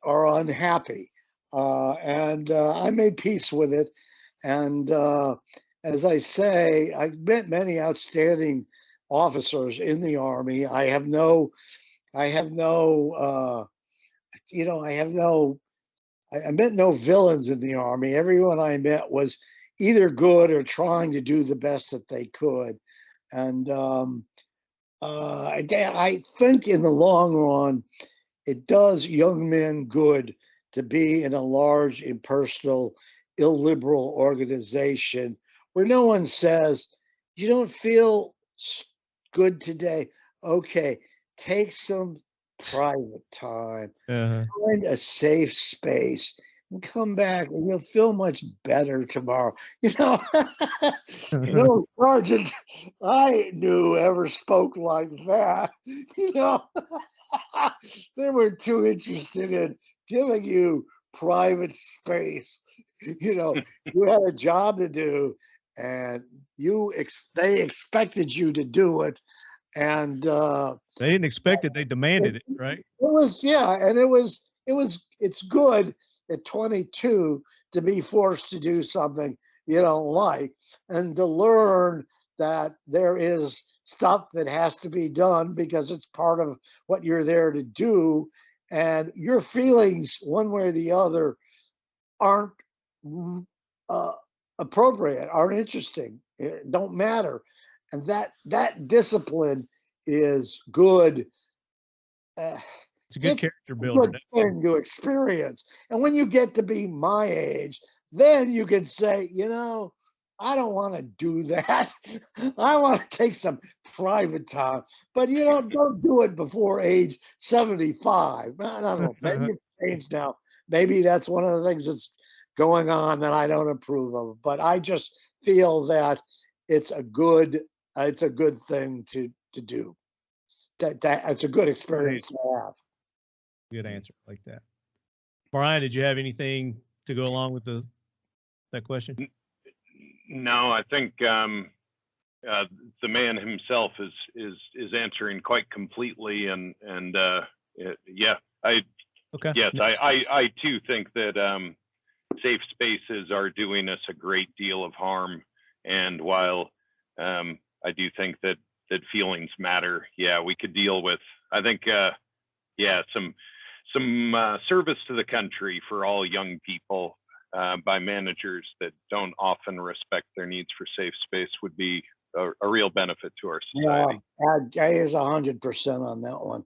are unhappy. I made peace with it. And as I say, I met many outstanding officers in the Army. I met no villains in the Army. Everyone I met was either good or trying to do the best that they could. And I think in the long run, it does young men good to be in a large, impersonal, illiberal organization where no one says, "You don't feel good today. Okay, take some private time, find a safe space, and come back and you'll feel much better tomorrow. You know, no sergeant I knew ever spoke like that. You know, they were too interested in giving you private space. You know, you had a job to do, and they expected you to do it, and They didn't expect it; they demanded it, right? it was, yeah, and it's good at 22 to be forced to do something you don't like and to learn that there is stuff that has to be done because it's part of what you're there to do, and your feelings one way or the other aren't uh, appropriate, aren't interesting, don't matter, and that discipline is good. uh, It's a good it's character a builder. good thing to experience. And when you get to be my age, then you can say, you know, I don't want to do that. I want to take some private time. But you know, don't do it before age 75. I don't know. Maybe it's changed now. Maybe that's one of the things that's going on that I don't approve of. But I just feel that it's a good thing to do. That it's a good experience to have. Good answer like that. Brian, did you have anything to go along with that question? No, I think the man himself is answering quite completely, and yeah, Okay. yes, I too think that safe spaces are doing us a great deal of harm, and while I do think that feelings matter, yeah, we could deal with, I think, yeah, some service to the country for all young people by managers that don't often respect their needs for safe space would be a real benefit to our society. Yeah, I is 100% on that one.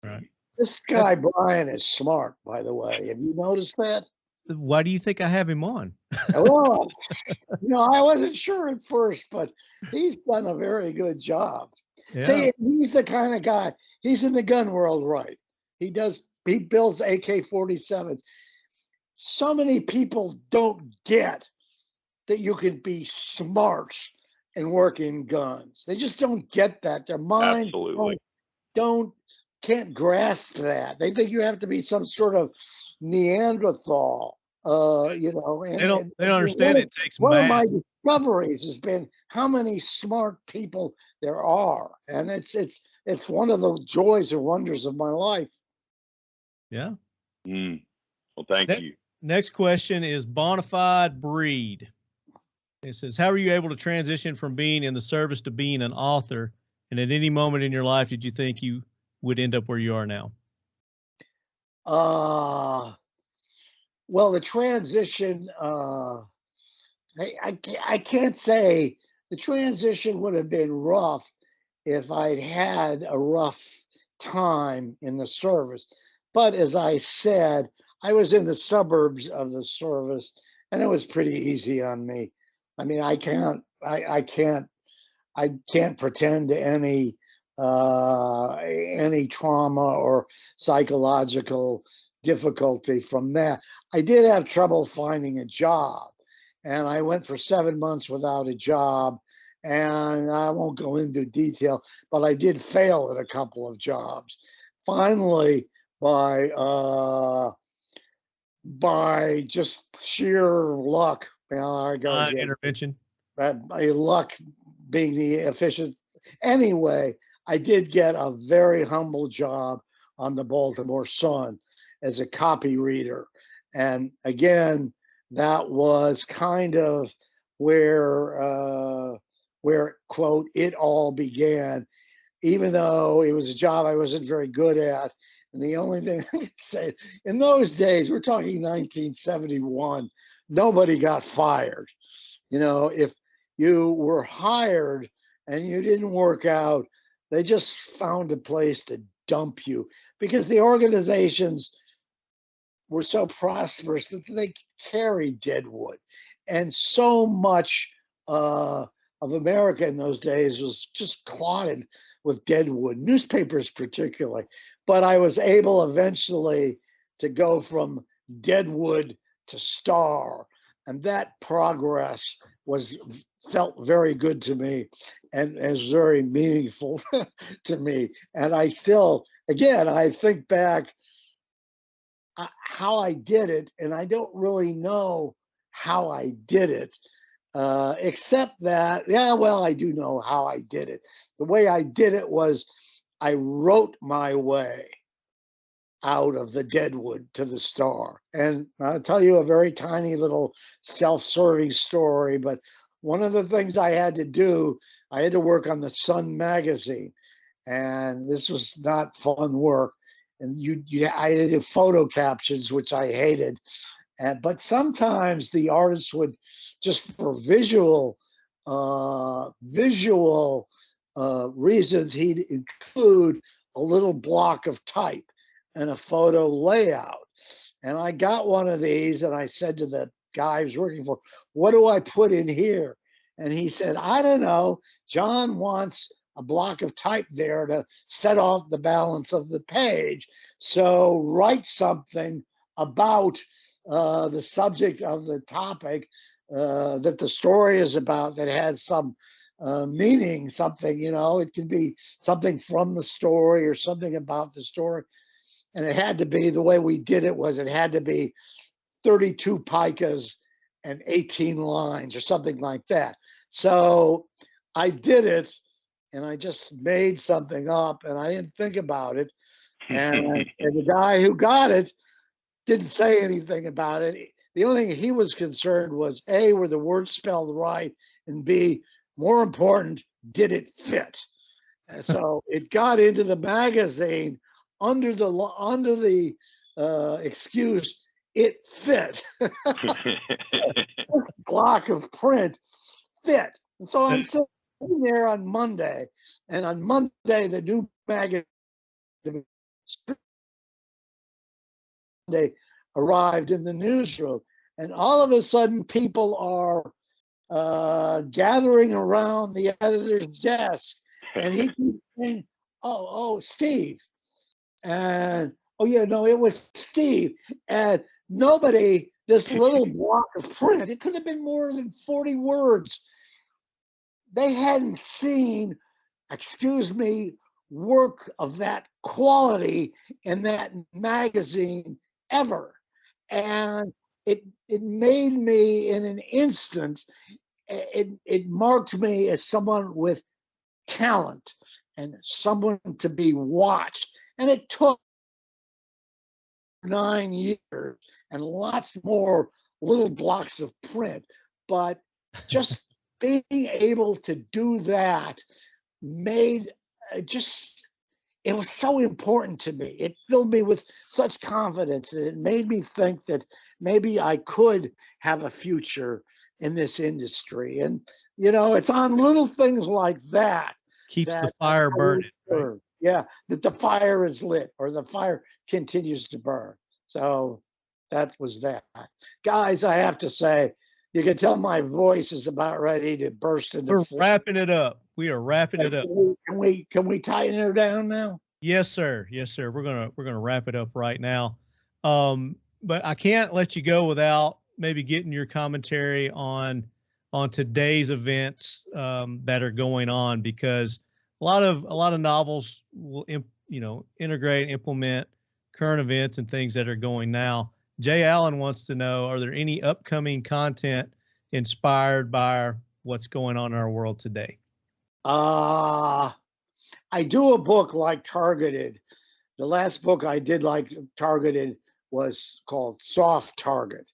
Right. This guy Brian is smart, by the way. Have you noticed that? Why do you think I have him on? Well, you know, I wasn't sure at first, but he's done a very good job. Yeah. See, he's the kind of guy. He's in the gun world, right? He builds AK-47s. So many people don't get that you can be smart and work in guns. They just don't get that. Their mind Absolutely. can't grasp that. They think you have to be some sort of Neanderthal. You know, They don't understand it takes one of math. my discoveries has been how many smart people there are, and it's one of the joys and wonders of my life. Yeah. Well, thank you. Next question is bona fide breed. It says, how are you able to transition from being in the service to being an author? And at any moment in your life, did you think you would end up where you are now? Well, the transition, I can't say the transition would have been rough if I'd had a rough time in the service. But as I said, I was in the suburbs of the service, and it was pretty easy on me. I mean, I can't pretend to any trauma or psychological difficulty from that. I did have trouble finding a job, and I went for 7 months without a job, and I won't go into detail, but I did fail at a couple of jobs. Finally, by just sheer luck, Intervention. By luck being the efficient. Anyway, I did get a very humble job on the Baltimore Sun as a copy reader. And again, that was kind of where quote, it all began, even though it was a job I wasn't very good at. And the only thing I could say, in those days, we're talking 1971, nobody got fired. You know, if you were hired and you didn't work out, they just found a place to dump you because the organizations were so prosperous that they carried deadwood. And so much of America in those days was just clotted with deadwood, newspapers particularly. But I was able eventually to go from deadwood to star, and that progress felt very good to me and is very meaningful to me. And I still, again, I think back how I did it, and I don't really know how I did it, except that, yeah, well, I do know how I did it. The way I did it was I wrote my way out of the deadwood to the star. And I'll tell you a very tiny little self-serving story, but one of the things I had to do, I had to work on the Sun magazine, and this was not fun work. And I had to do photo captions, which I hated. But sometimes the artist would, just for visual reasons, he'd include a little block of type and a photo layout. And I got one of these, and I said to the guy I was working for, "What do I put in here?" And he said, "I don't know. John wants a block of type there to set off the balance of the page. So write something about the subject of the topic that the story is about that has some meaning, something, it can be something from the story or something about the story." And it had to be, the way we did it was, it had to be 32 picas and 18 lines or something like that. So I did it, and I just made something up, and I didn't think about it. And the guy who got it didn't say anything about it. The only thing he was concerned was, A, were the words spelled right, and B, more important, did it fit? And so it got into the magazine under the excuse, it fit. Block of print fit. And so I'm sitting there on Monday, and on Monday the new magazine arrived in the newsroom, and all of a sudden people are gathering around the editor's desk, and he keeps saying, oh, Steve. And, oh yeah, no, it was Steve. And nobody, this little block of print, it could have been more than 40 words. They hadn't seen, excuse me, work of that quality in that magazine ever. And it made me, in an instant, it marked me as someone with talent and someone to be watched. And it took 9 years and lots more little blocks of print. But just being able to do that made it was so important to me. It filled me with such confidence, and it made me think that maybe I could have a future in this industry. And, it's on little things like that. Keeps the fire burning. Right? Yeah, that the fire is lit, or the fire continues to burn. So that was that. Guys, I have to say, you can tell my voice is about ready to burst into We're wrapping it up. We are wrapping it up. Can we tighten it down now? Yes, sir. Yes, sir. We're gonna wrap it up right now. But I can't let you go without maybe getting your commentary on today's events that are going on, because a lot of novels will integrate, implement current events and things that are going now. Jay Allen wants to know, are there any upcoming content inspired by what's going on in our world today? I do a book like Targeted. The last book I did like Targeted was called Soft Target.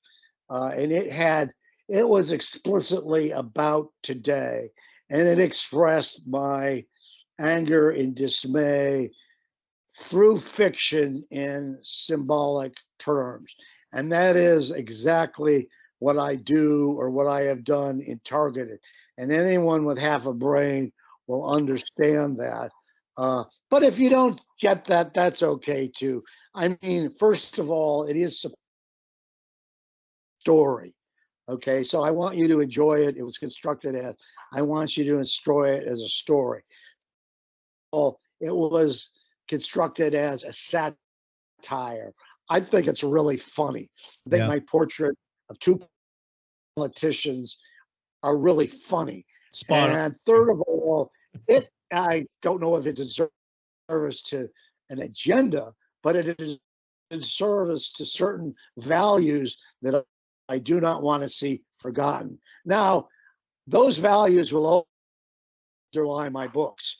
And it was explicitly about today. And it expressed my anger and dismay through fiction in symbolic terms. And that is exactly what I do, or what I have done in Targeted. And anyone with half a brain will understand that. But if you don't get that, that's okay too. I mean, first of all, it is a story. Okay, so I want you to enjoy it. It was constructed as, I want you to enjoy it as a story. Well, it was constructed as a satire. I think it's really funny. I think my portrait of two politicians are really funny. Spot on. And third of all, I don't know if it's a service to an agenda, but it is in service to certain values that I do not want to see forgotten. Now, those values will underlie my books,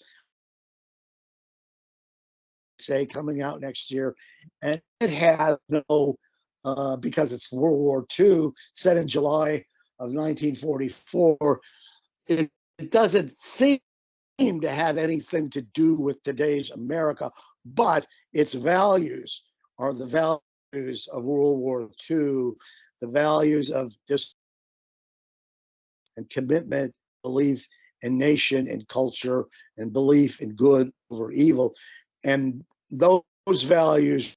say, coming out next year, and it has no, because it's World War II, set in July of 1944, it doesn't seem to have anything to do with today's America, but its values are the values of World War II, the values of just and commitment, belief in nation and culture, and belief in good over evil. And those values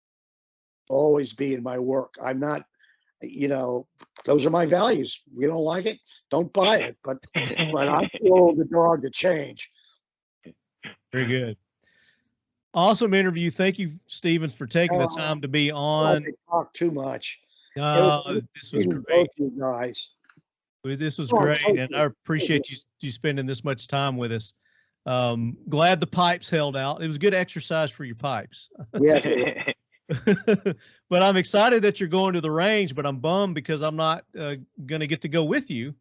will always be in my work. I'm not, those are my values. You don't like it, don't buy it. But I'm throwing the dog to change. Very good. Awesome interview. Thank you, Stevens, for taking the time to be on. I talk too much. This was great. You guys. This was great, and I appreciate you spending this much time with us. Glad the pipes held out. It was good exercise for your pipes. Yes. But I'm excited that you're going to the range, but I'm bummed because I'm not going to get to go with you.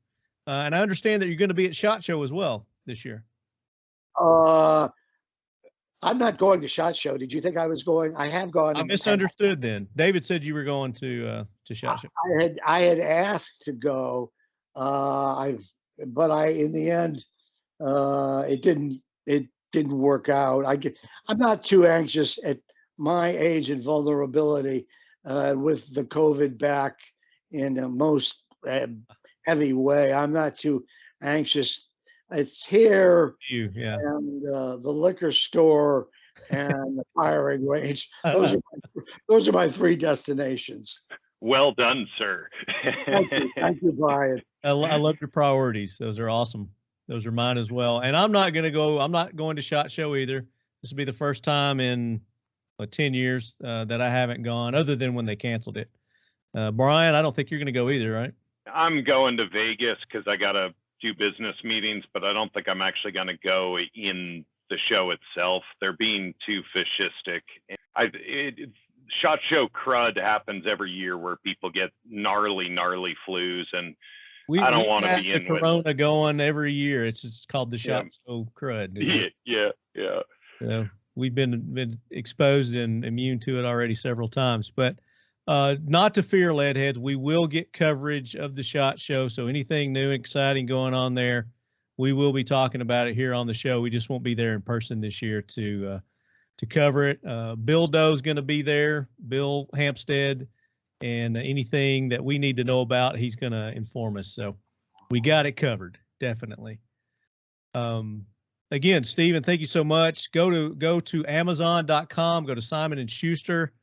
And I understand that you're going to be at SHOT Show as well this year. I'm not going to SHOT Show. Did you think I was going? I have gone. I misunderstood then. David said you were going to SHOT Show. I had asked to go. In the end, it didn't work out. I'm not too anxious at my age and vulnerability with the COVID back in the most heavy way. I'm not too anxious. It's here, and the liquor store and the firing range. Those are my three destinations. Well done, sir. Thank you, Brian. I love your priorities. Those are awesome. Those are mine as well. And I'm not going to SHOT Show either. This will be the first time in 10 years that I haven't gone, other than when they canceled it. Brian, I don't think you're going to go either, right? I'm going to Vegas because I got to do business meetings, but I don't think I'm actually going to go in the show itself. They're being too fascistic. SHOT Show crud happens every year where people get gnarly flus, and I don't want to be in with Corona going every year. It's just called the SHOT Show crud. Yeah. So we've been exposed and immune to it already several times, but not to fear, Leadheads. We will get coverage of the SHOT Show. So anything new and exciting going on there, we will be talking about it here on the show. We just won't be there in person this year to cover it. Bill Doe's going to be there, Bill Hampstead, and anything that we need to know about, he's going to inform us. So we got it covered, definitely. Again, Stephen, thank you so much. Go to Amazon.com, go to Simon & Schuster.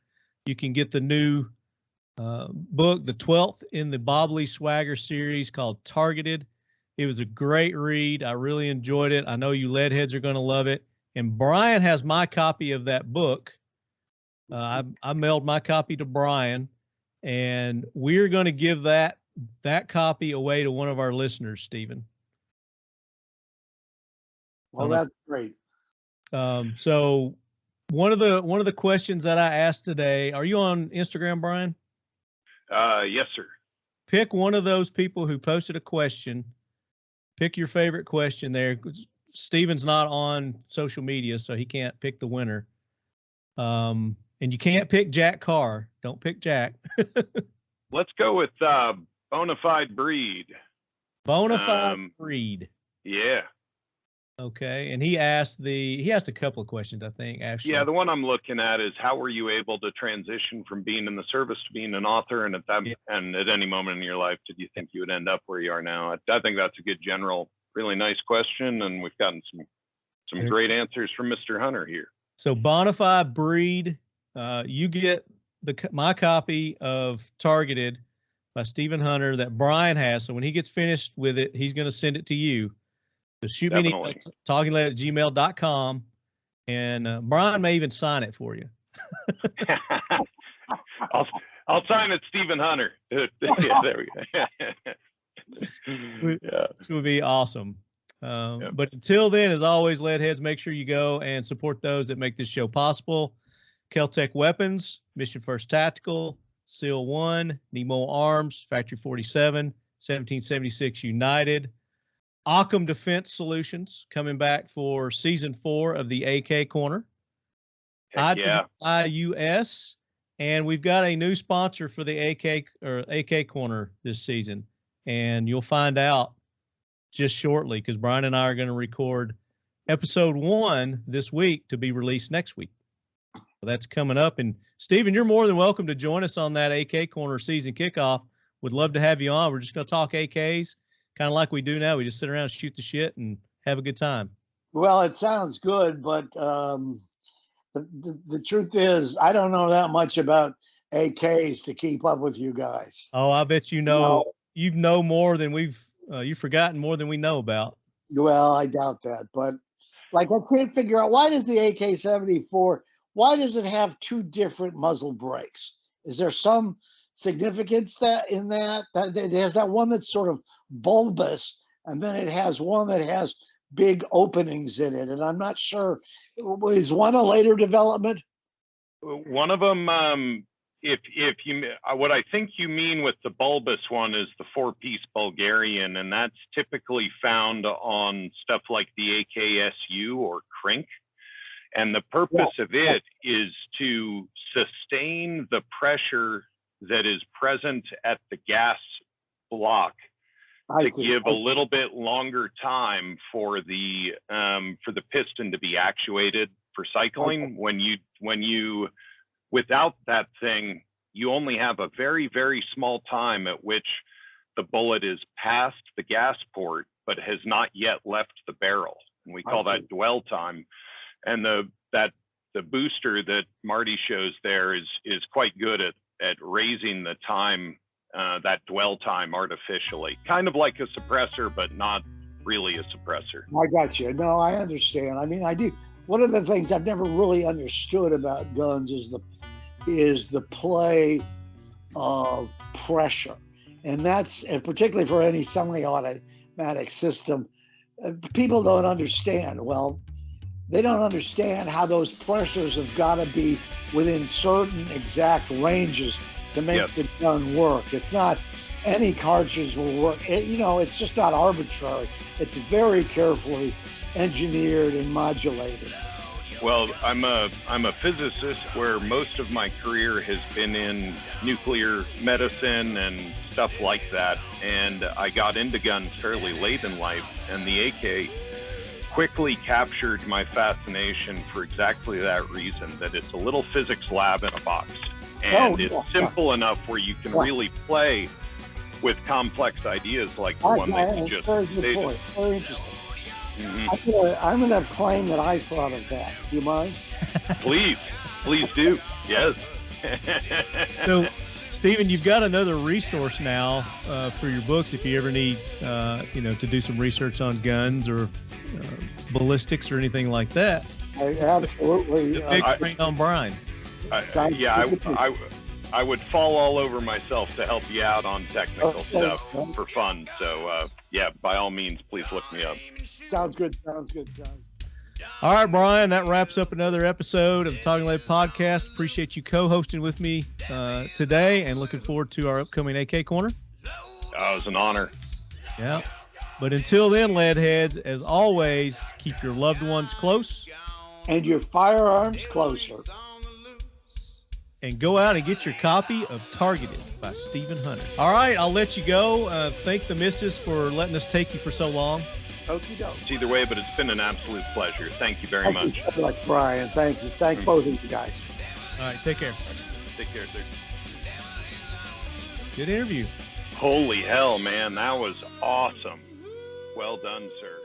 You can get the new book, the 12th in the Bob Lee Swagger series called Targeted. It was a great read. I really enjoyed it. I know you Leadheads are going to love it. And Brian has my copy of that book. I mailed my copy to Brian, and we're going to give that copy away to one of our listeners, Stephen. Well, that's great. So one of the questions that I asked today, are you on Instagram, Brian? Yes, sir. Pick one of those people who posted a question. Pick your favorite question there. Stephen's not on social media, so he can't pick the winner. And you can't pick Jack Carr. Don't pick Jack. Let's go with Bonafide Breed. Bonafide Breed. Yeah. Okay, and he asked a couple of questions, I think, actually. Yeah, the one I'm looking at is how were you able to transition from being in the service to being an author, and at any moment in your life did you think you would end up where you are now? I think that's a good general, really nice question, and we've gotten some great answers from Mr. Hunter here. So Bonafide Breed, you get my copy of Targeted by Stephen Hunter that Brian has. So when he gets finished with it, he's going to send it to you. So shoot me an email, talkinglead@gmail.com, and Brian may even sign it for you. I'll sign it, Stephen Hunter. Yeah, there we go. Yeah. This would be awesome. But until then, as always, Leadheads, make sure you go and support those that make this show possible. Kel-Tec Weapons, Mission First Tactical, SEAL 1, Nemo Arms, Factory 47, 1776 United, Occam Defense Solutions, coming back for season 4 of the AK Corner. Yeah. IUS, and we've got a new sponsor for the AK Corner this season, and you'll find out just shortly because Brian and I are going to record episode 1 this week to be released next week. So that's coming up. And Stephen, you're more than welcome to join us on that AK Corner season kickoff. Would love to have you on. We're just going to talk AKs, kind of like we do now. We just sit around, shoot the shit, and have a good time. Well, it sounds good, but the truth is, I don't know that much about AKs to keep up with you guys. Oh, I bet you know. You know more than you've forgotten more than we know about. Well, I doubt that, but like I can't figure out, why does the AK-74, why does it have 2 different muzzle brakes? Is there some significance that it has that one that's sort of bulbous, and then it has one that has big openings in it, and I'm not sure, is one a later development? One of them, if you, what I think you mean with the bulbous one is the 4-piece Bulgarian, and that's typically found on stuff like the AKSU or Critic. And the purpose of it is to sustain the pressure that is present at the gas block to give a little bit longer time for the piston to be actuated for cycling. When you without that thing, you only have a very, very small time at which the bullet is past the gas port but has not yet left the barrel, and we call that dwell time. And the booster that Marty shows there is quite good at raising the time, that dwell time artificially, kind of like a suppressor, but not really a suppressor. I got you. No, I understand. I mean, I do. One of the things I've never really understood about guns is the play of pressure, and particularly for any semi-automatic system, people don't understand. Well, they don't understand how those pressures have got to be within certain exact ranges to make the gun work. It's not any cartridge will work. It's just not arbitrary. It's very carefully engineered and modulated. Well, I'm a physicist where most of my career has been in nuclear medicine and stuff like that. And I got into guns fairly late in life, and the AK quickly captured my fascination for exactly that reason, that it's a little physics lab in a box. And it's simple enough where you can really play with complex ideas like the one that you just stated. Point. Very interesting. Mm-hmm. I'm going to claim that I thought of that. Do you mind? Please do. Yes. So, Stephen, you've got another resource now for your books if you ever need, to do some research on guns or ballistics or anything like that. Absolutely. The big brain on Brian. I would fall all over myself to help you out on technical stuff for fun. So, by all means, please look me up. Sounds good. All right, Brian, that wraps up another episode of the Talking Lead Podcast. Appreciate you co-hosting with me today, and looking forward to our upcoming AK Corner. It was an honor. Yeah. But until then, Leadheads, as always, keep your loved ones close. And your firearms closer. And go out and get your copy of Targeted by Stephen Hunter. All right, I'll let you go. Thank the missus for letting us take you for so long. Okie doke. It's either way, but it's been an absolute pleasure. Thank you very much. Brian, thank you. Thank both of you guys. All right, take care. Take care, sir. Good interview. Holy hell, man. That was awesome. Well done, sir.